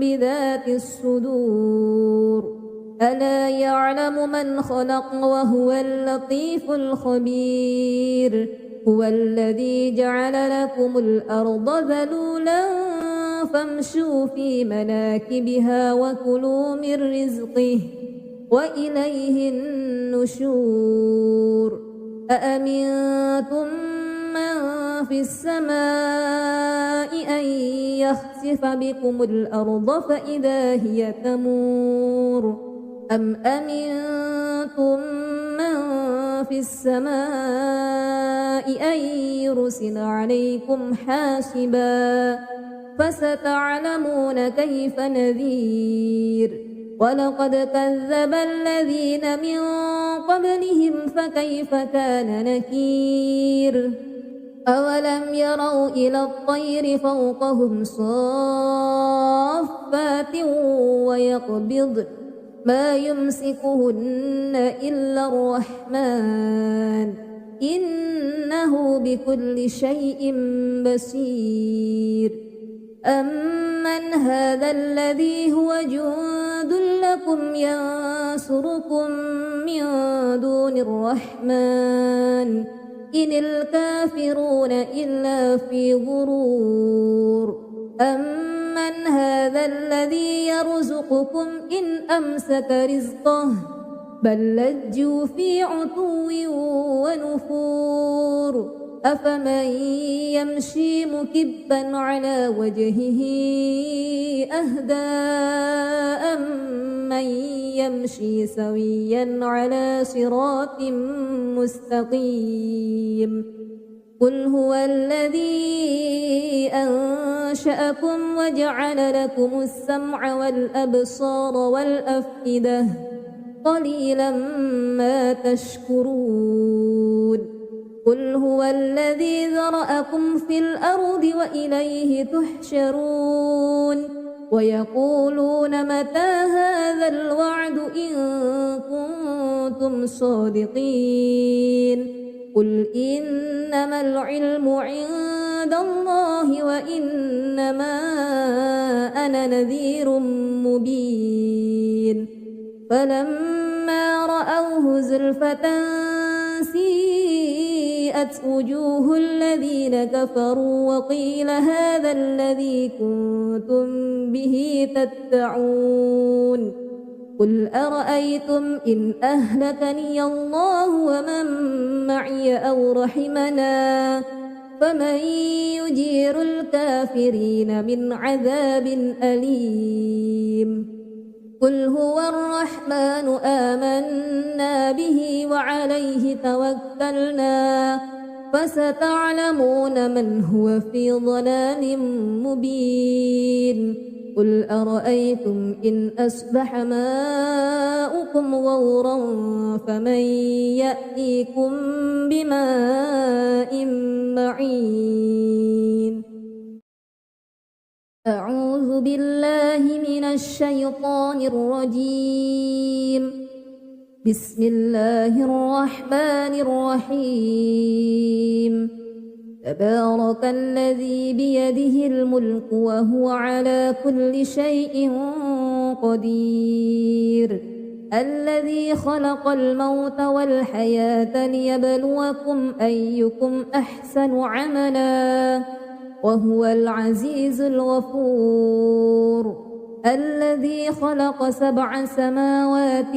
بذات الصدور ألا يعلم من خلق وهو اللطيف الخبير هو الذي جعل لكم الأرض ذلولا فامشوا في مناكبها وكلوا من رزقه وإليه النشور أأمنتم من في السماء أن يخسف بكم الأرض فإذا هي تمور أم أمنتم من في السماء أن يرسل عليكم حاسبا فستعلمون كيف نذير ولقد كذب الذين من قبلهم فكيف كان نكير أولم يروا إلى الطير فوقهم صافات ويقبضن ما يمسكهن إلا الرحمن إنه بكل شيء بصير أمن هذا الذي هو جند لكم ينصركم من دون الرحمن إن الكافرون إلا في غرور أمن هذا الذي يرزقكم إن أمسك رزقه بل لجوا في عتو ونفور أفمن يمشي مكبا على وجهه أهدى أمن يمشي سويا على صراط مستقيم قل هو الذي أنشأكم وجعل لكم السمع والأبصار والأفئدة قليلا ما تشكرون قل هو الذي ذرأكم في الأرض وإليه تحشرون ويقولون متى هذا الوعد إن كنتم صادقين قل إنما العلم عند الله وإنما أنا نذير مبين فلما رأوه زلفة سيئت وبرئت وجوه الذين كفروا وقيل هذا الذي كنتم به تدعون قل أرأيتم إن أهلكني الله ومن معي أو رحمنا فمن يجير الكافرين من عذاب أليم قل هو الرحمن آمنا به وعليه توكلنا فستعلمون من هو في ضلال مبين قل أرأيتم إن أصبح ماؤكم غورا فمن يأتيكم بماء معين أعوذ بالله من الشيطان الرجيم بسم الله الرحمن الرحيم تبارك الذي بيده الملك وهو على كل شيء قدير الذي خلق الموت والحياة ليبلوكم أيكم أحسن عملا وهو العزيز الغفور الذي خلق 7 سماوات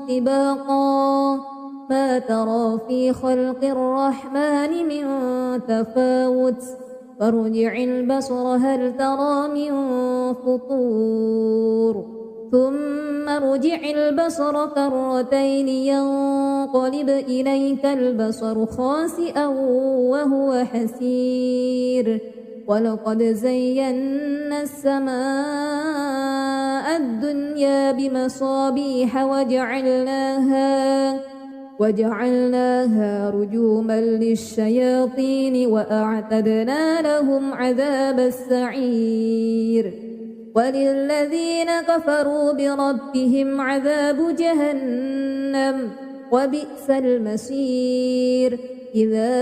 طباقا ما ترى في خلق الرحمن من تفاوت فارجع البصر هل ترى من فطور ثم ارجع البصر كرتين ينقلب إليك البصر خاسئا وهو حسير ولقد زينا السماء الدنيا بمصابيح وجعلناها رجوما للشياطين وأعتدنا لهم عذاب السعير وللذين كفروا بربهم عذاب جهنم وبئس المصير إذا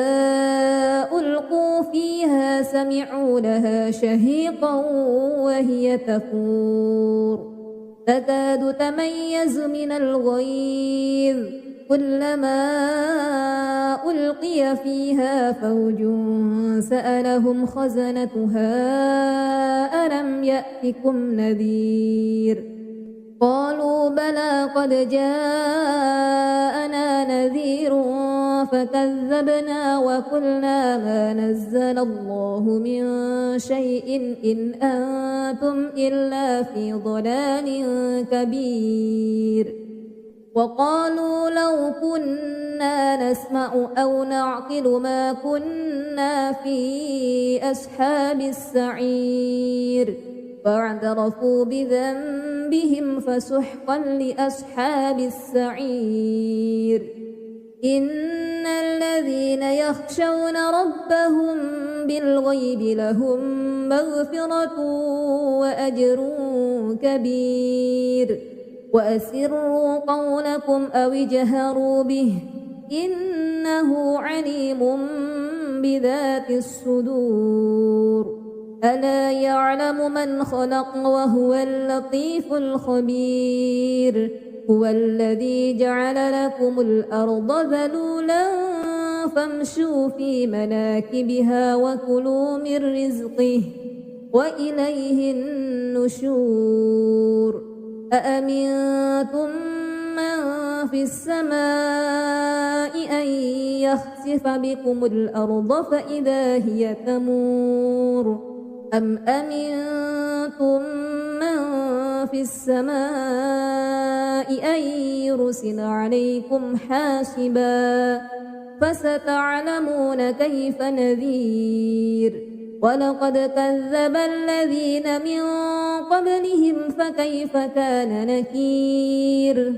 ألقوا فيها سمعوا لها شهيقا وهي تفور تكاد تميز من الغيظ كلما ألقي فيها فوج سألهم خزنتها ألم يأتكم نذير قالوا بلى قد جاءنا نذير فكذبنا وقلنا ما نزل الله من شيء إن أنتم إلا في ضلال كبير وقالوا لو كنا نسمع أو نعقل ما كنا في أصحاب السعير فاعترفوا بذنبهم فسحقا لأصحاب السعير إن الذين يخشون ربهم بالغيب لهم مغفرة وأجر كبير وأسروا قولكم أو اجهروا به إنه عليم بذات الصدور ألا يعلم من خلق وهو اللطيف الخبير هو الذي جعل لكم الأرض ذلولا فامشوا في مناكبها وكلوا من رزقه وإليه النشور أأمنتم من في السماء أن يخسف بكم الأرض فإذا هي تمور أم أمنتم من في السماء أن يرسل عليكم حاسبا فستعلمون كيف نذير ولقد كذب الذين من قبلهم فكيف كان نكير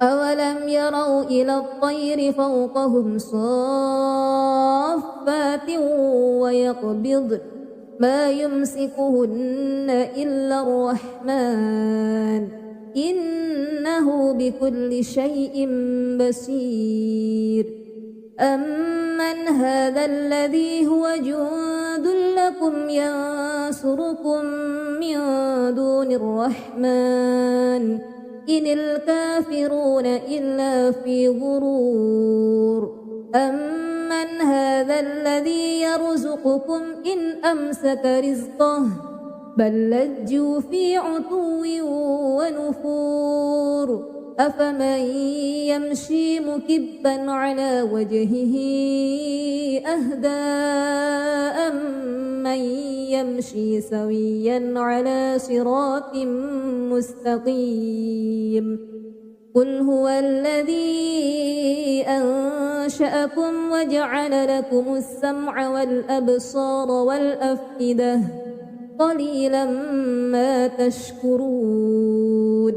أولم يروا إلى الطير فوقهم صافات ويقبض ما يمسكهن إلا الرحمن إنه بكل شيء بصير أمن هذا الذي هو جند لكم ينصركم من دون الرحمن إن الكافرون إلا في غرور من هذا الذي يرزقكم إن أمسك رزقه بل لجوا في عتو ونفور أفمن يمشي مكبا على وجهه أهدى أمن يمشي سويا على صراط مستقيم قل هو الذي أنشأكم وجعل لكم السمع والأبصار والأفئدة قليلا ما تشكرون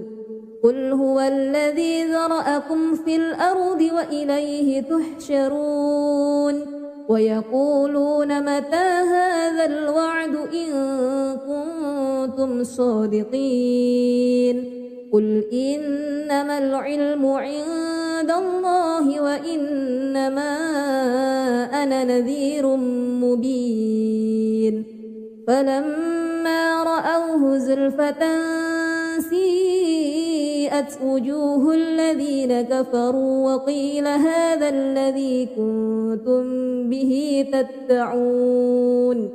قل هو الذي ذرأكم في الأرض وإليه تحشرون ويقولون متى هذا الوعد إن كنتم صادقين قل إنما العلم عند الله وإنما أنا نذير مبين فلما رأوه زلفة سيئت وجوه الذين كفروا وقيل هذا الذي كنتم به تدعون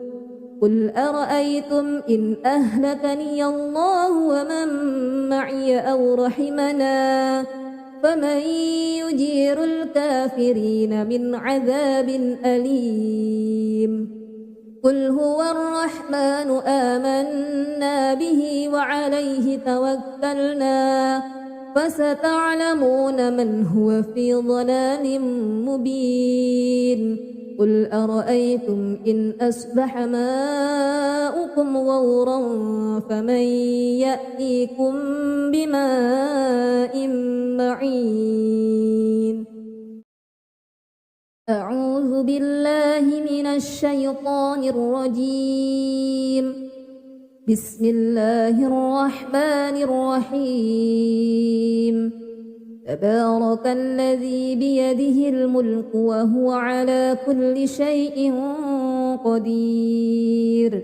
قل أرأيتم إن أهلكني الله ومن معي أو رحمنا فمن يجير الكافرين من عذاب أليم قل هو الرحمن آمنا به وعليه توكلنا فستعلمون من هو في ضلال مبين قل أرأيتم إن أصبح ماؤكم غورا فمن يأتيكم بماء معين أعوذ بالله من الشيطان الرجيم بسم الله الرحمن الرحيم تبارك الذي بيده الملك وهو على كل شيء قدير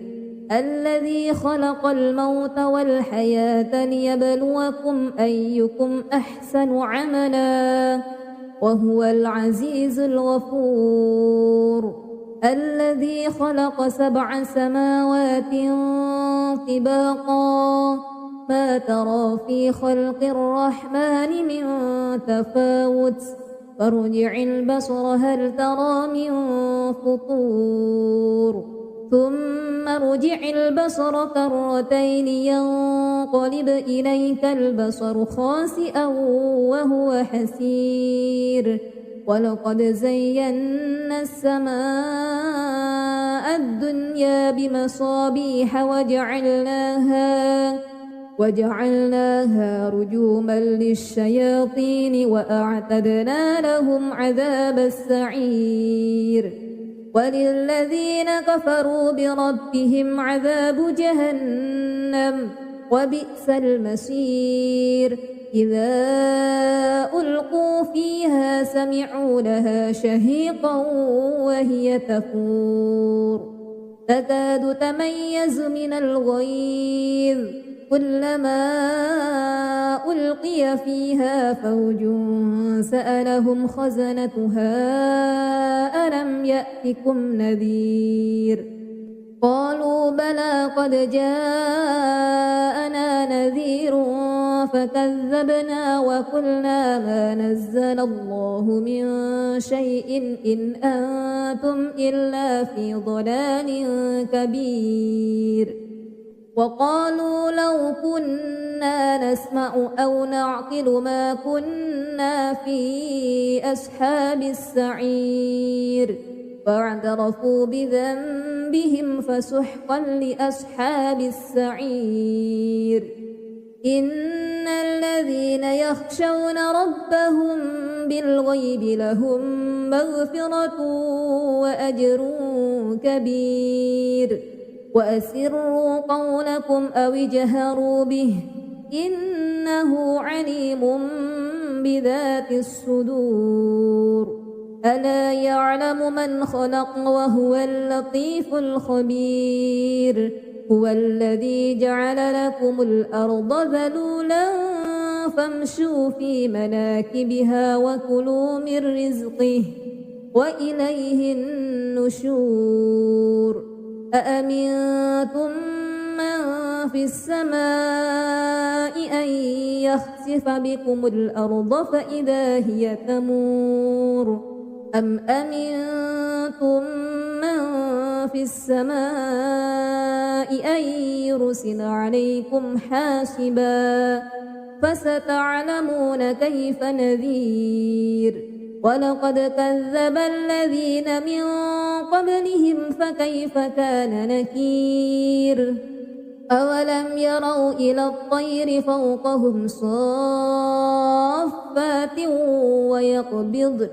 الذي خلق الموت والحياة ليبلوكم أيكم أحسن عملا وهو العزيز الغفور الذي خلق 7 سماوات طباقا ما ترى في خلق الرحمن من تفاوت فارجع البصر هل ترى من فطور ثم ارجع البصر كرتين ينقلب إليك البصر خاسئا وهو حسير ولقد زينا السماء الدنيا بمصابيح وجعلناها رجوما للشياطين وأعتدنا لهم عذاب السعير وللذين كفروا بربهم عذاب جهنم وبئس المصير إذا ألقوا فيها سمعوا لها شهيقا وهي تفور تكاد تميز من الغيظ كلما ألقي فيها فوج سألهم خزنتها ألم يأتكم نذير قالوا بلى قد جاءنا نذير فكذبنا وقلنا ما نزل الله من شيء إن أنتم إلا في ضلال كبير وقالوا لو كنا نسمع أو نعقل ما كنا في أصحاب السعير فاعترفوا بذنبهم فسحقا لأصحاب السعير إن الذين يخشون ربهم بالغيب لهم مغفرة وأجر كبير وأسروا قولكم أو اجهروا به إنه عليم بذات الصدور ألا يعلم من خلق وهو اللطيف الخبير هو الذي جعل لكم الأرض ذلولا فامشوا في مناكبها وكلوا من رزقه وإليه النشور أأمنتم من في السماء أن يخسف بكم الأرض فإذا هي تمور أم أمنتم من في السماء أن يرسل عليكم حاسبا فستعلمون كيف نذير ولقد كذب الذين من قبلهم فكيف كان نكير أولم يروا إلى الطير فوقهم صافات ويقبضن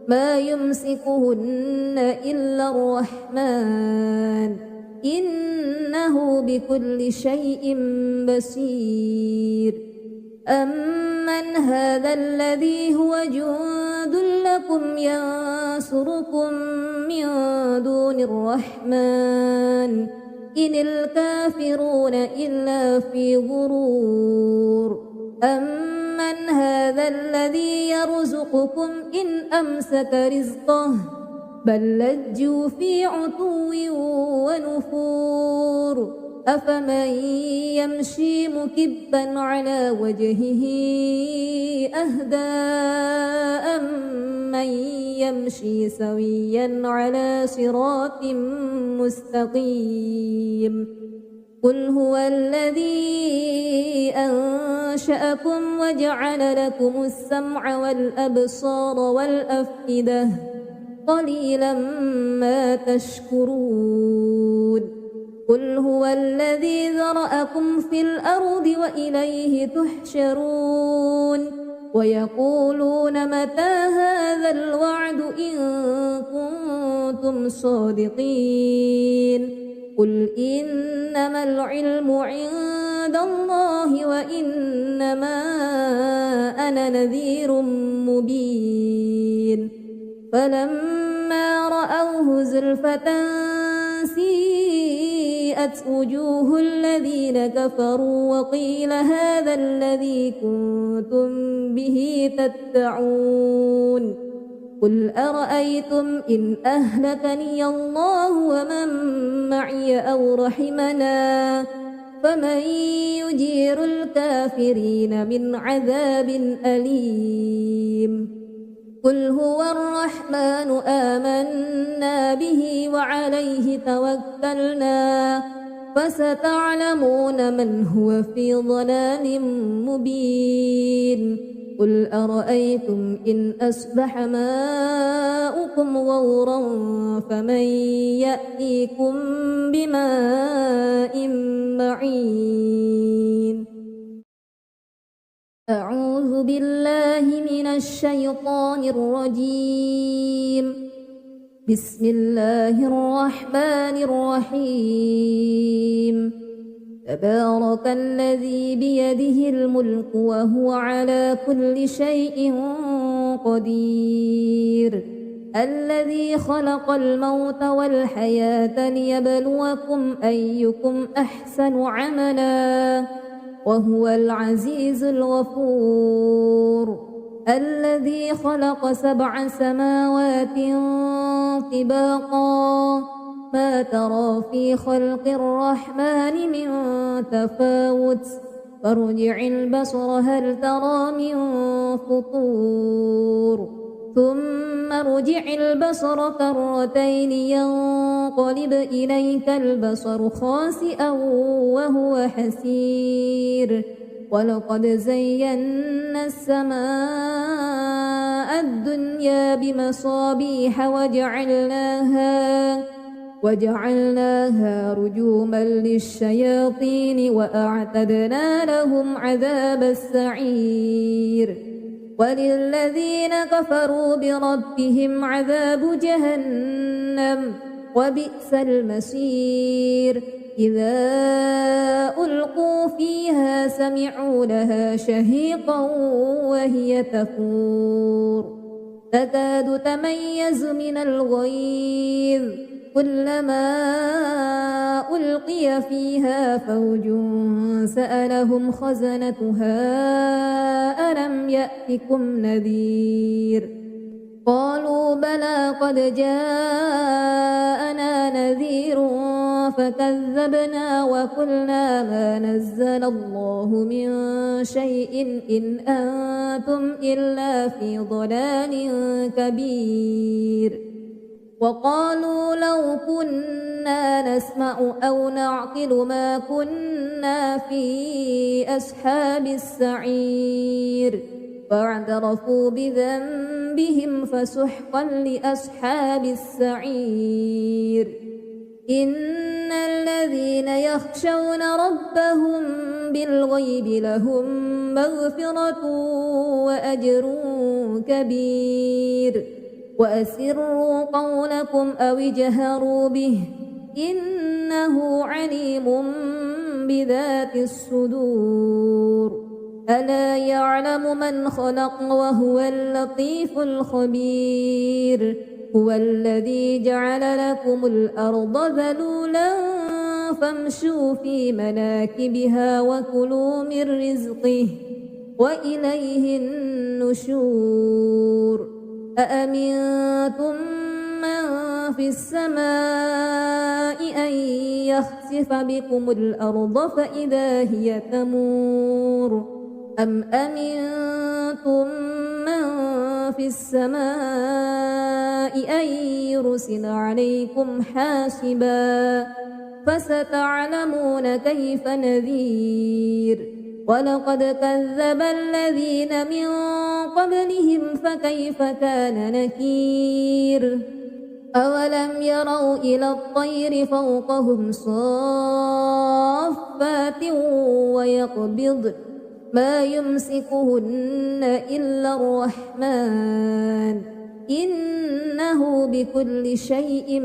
ما يمسكهن إلا الرحمن إنه بكل شيء بصير أمن هذا الذي هو جند لكم ينصركم من دون الرحمن إن الكافرون إلا في غرور أمن هذا الذي يرزقكم إن أمسك رزقه بل لجوا في عتو ونفور أفمن يمشي مكبا على وجهه أهدى أمن يمشي سويا على صراط مستقيم قل هو الذي أنشأكم وجعل لكم السمع والأبصار والأفئدة قليلا ما تشكرون قل هو الذي ذرأكم في الأرض وإليه تحشرون ويقولون متى هذا الوعد إن كنتم صادقين قل إنما العلم عند الله وإنما أنا نذير مبين فلما رأوه زلفة سيئت وجوه الذين كفروا وقيل هذا الذي كنتم به تدعون قل أرأيتم إن أهلكني الله ومن معي أو رحمنا فمن يجير الكافرين من عذاب أليم قل هو الرحمن آمنا به وعليه توكلنا فستعلمون من هو في ضلال مبين قل أرأيتم إن أصبح ماؤكم غورا فمن يأتيكم بماء معين أعوذ بالله من الشيطان الرجيم بسم الله الرحمن الرحيم تبارك الذي بيده الملك وهو على كل شيء قدير الذي خلق الموت والحياة ليبلوكم أيكم أحسن عملا وهو العزيز الغفور الذي خلق 7 سماوات طباقا ما ترى في خلق الرحمن من تفاوت فارجع البصر هل ترى من فطور ثم ارجع البصر كرتين ينقلب إليك البصر خاسئا وهو حسير ولقد زينا السماء الدنيا بمصابيح وجعلناها رجوما للشياطين وأعتدنا لهم عذاب السعير وللذين كفروا بربهم عذاب جهنم وبئس المصير إذا ألقوا فيها سمعوا لها شهيقا وهي تفور تكاد تميز من الغيظ كلما ألقي فيها فوج سألهم خزنتها ألم يأتكم نذير قالوا بلى قد جاءنا نذير فكذبنا وقلنا ما نزل الله من شيء إن أنتم إلا في ضلال كبير وقالوا لو كنا نسمع أو نعقل ما كنا في أصحاب السعير فاعترفوا بذنبهم فسحقا لأصحاب السعير إن الذين يخشون ربهم بالغيب لهم مغفرة وأجر كبير وأسروا قولكم أو اجهروا به إنه عليم بذات الصدور ألا يعلم من خلق وهو اللطيف الخبير هو الذي جعل لكم الأرض ذلولا فامشوا في مناكبها وكلوا من رزقه وإليه النشور أأمنتم من في السماء أن يخسف بكم الأرض فإذا هي تمور أم أمنتم من في السماء أن يرسل عليكم حاسبا فستعلمون كيف نذير ولقد كذب الذين من قبلهم فكيف كان نكير أولم يروا إلى الطير فوقهم صافات ويقبض ما يمسكهن إلا الرحمن إنه بكل شيء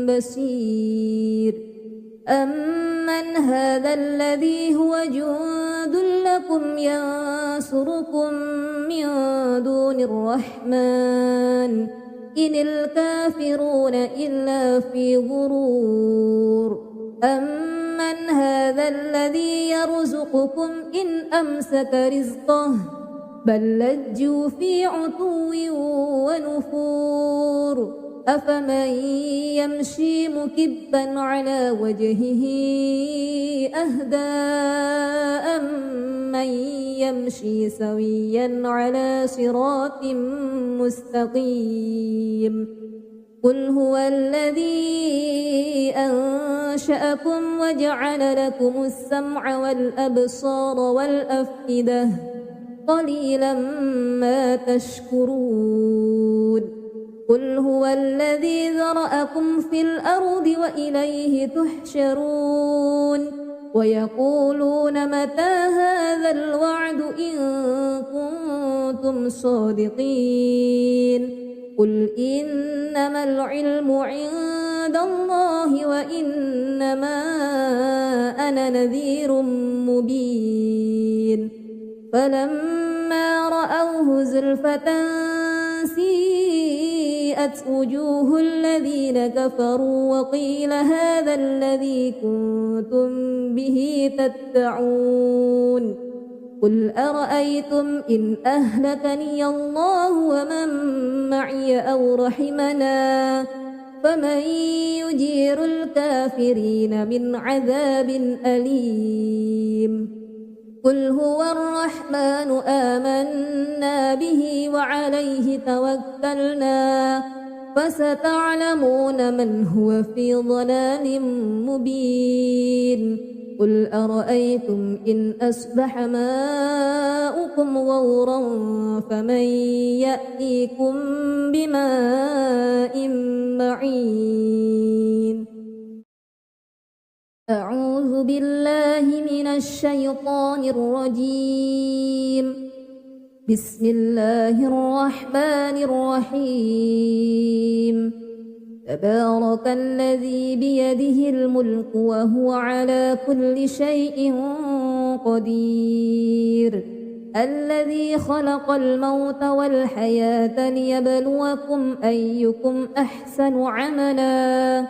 بصير أمن هذا الذي هو جند لكم ينصركم من دون الرحمن إن الكافرون إلا في غرور أمن هذا الذي يرزقكم إن أمسك رزقه بل لجوا في عتو ونفور أفمن يمشي مكبا على وجهه أهدى أمن يمشي سويا على صراط مستقيم قل هو الذي أنشأكم وجعل لكم السمع والأبصار والأفئدة قليلا ما تشكرون قل هو الذي ذرأكم في الأرض وإليه تحشرون ويقولون متى هذا الوعد إن كنتم صادقين قل إنما العلم عند الله وإنما أنا نذير مبين فلما رأوه زلفة سيئت وجوه الذين كفروا وقيل هذا الذي كنتم به تدعون قل أرأيتم إن أهلكني الله ومن معي أو رحمنا فمن يجير الكافرين من عذاب أليم قل هو الرحمن آمنا به وعليه توكلنا فستعلمون من هو في ضلال مبين قل أرأيتم إن أصبح ماؤكم غورا فمن يأتيكم بماء معين أعوذ بالله من الشيطان الرجيم بسم الله الرحمن الرحيم تبارك الذي بيده الملك وهو على كل شيء قدير الذي خلق الموت والحياة ليبلوكم أيكم أحسن عملا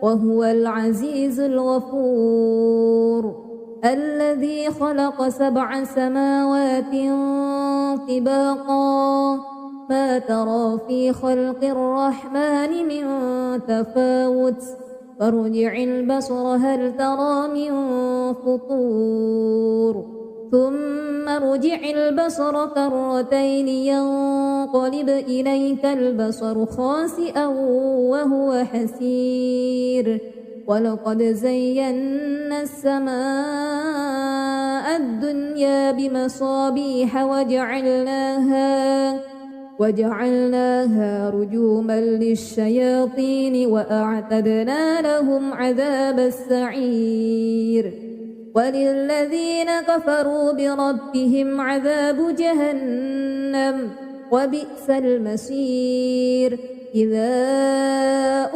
وهو العزيز الغفور الذي خلق 7 سماوات طباقا ما ترى في خلق الرحمن من تفاوت فارجع البصر هل ترى من فطور ثم ارجع البصر كرتين ينقلب إليك البصر خاسئا وهو حسير ولقد زينا السماء الدنيا بمصابيح وجعلناها رجوما للشياطين وأعتدنا لهم عذاب السعير وللذين كفروا بربهم عذاب جهنم وبئس المصير إذا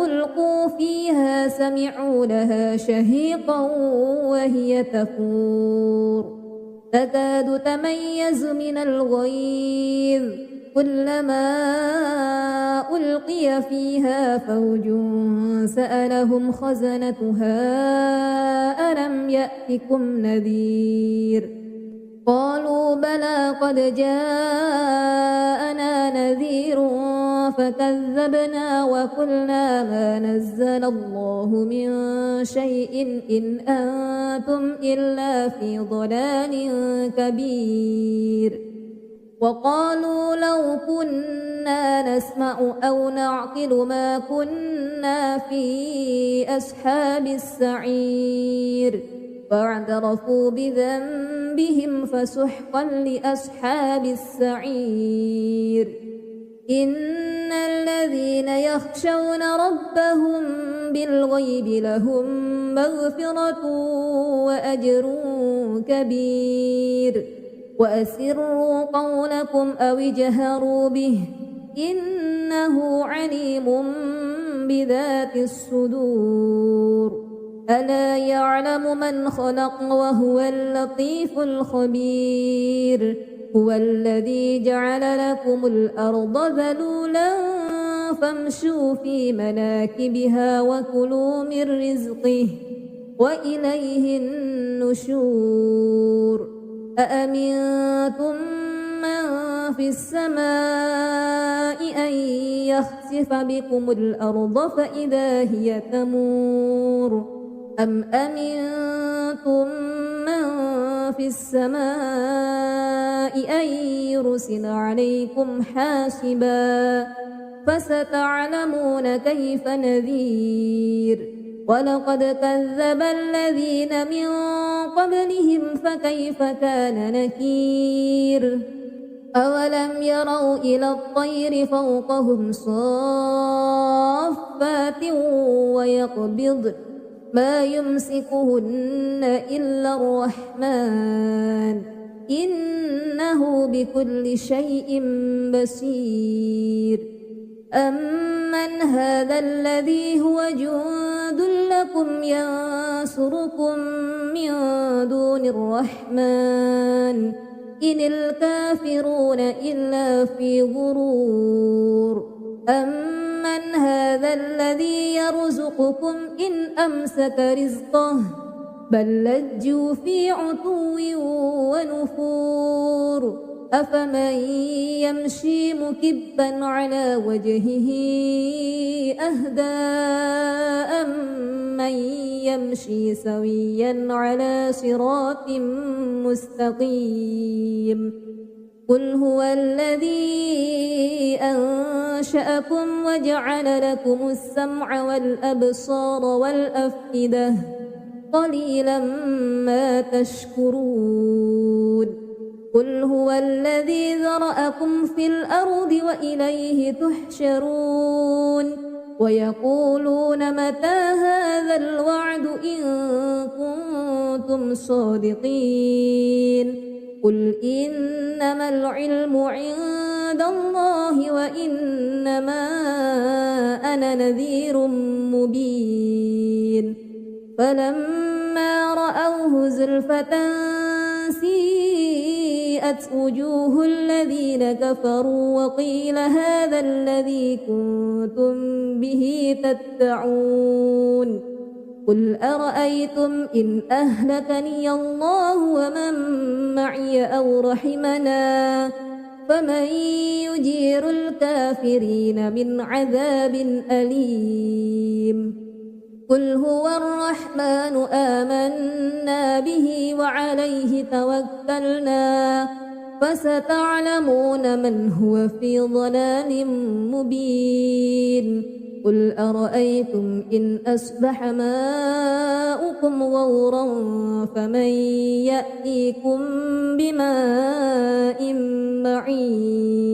ألقوا فيها سمعوا لها شهيقا وهي تفور تكاد تميز من الغيظ كلما ألقي فيها فوج سألهم خزنتها ألم يأتكم نذير قالوا بلى قد جاءنا نذير فكذبنا وقلنا ما نزل الله من شيء إن أنتم إلا في ضلال كبير وقالوا لو كنا نسمع أو نعقل ما كنا في أصحاب السعير فاعترفوا بذنبهم فسحقا لأصحاب السعير إن الذين يخشون ربهم بالغيب لهم مغفرة وأجر كبير وأسروا قولكم أو اجهروا به إنه عليم بذات الصدور ألا يعلم من خلق وهو اللطيف الخبير هو الذي جعل لكم الأرض ذلولا فامشوا في مناكبها وكلوا من رزقه وإليه النشور أأمنتم من في السماء أن يخسف بكم الأرض فإذا هي تمور أم أمنتم من في السماء أن يرسل عليكم حاسبا فستعلمون كيف نذير ولقد كذب الذين من قبلهم فكيف كان نكير أولم يروا إلى الطير فوقهم صافات ويقبض ما يمسكهن إلا الرحمن إنه بكل شيء بصير أمن هذا الذي هو جند لكم ينصركم من دون الرحمن إن الكافرون إلا في غرور أمن هذا الذي يرزقكم إن أمسك رزقه بل لجوا في عتو ونفور أفمن يمشي مكبا على وجهه أهدى أمن يمشي سويا على صراط مستقيم قل هو الذي أنشأكم وجعل لكم السمع والأبصار والأفئدة قليلا ما تشكرون قل هو الذي ذرأكم في الأرض وإليه تحشرون ويقولون متى هذا الوعد إن كنتم صادقين قل إنما العلم عند الله وإنما أنا نذير مبين فلما رأوه زلفة سيئت وجوه الذين كفروا وقيل هذا الذي كنتم به تدعون قل أرأيتم إن أهلكني الله ومن معي أو رحمنا فمن يجير الكافرين من عذاب أليم قل هو الرحمن آمنا به وعليه توكلنا فستعلمون من هو في ضلال مبين قل أرأيتم إن أصبح ماؤكم غورا فمن يأتيكم بماء معين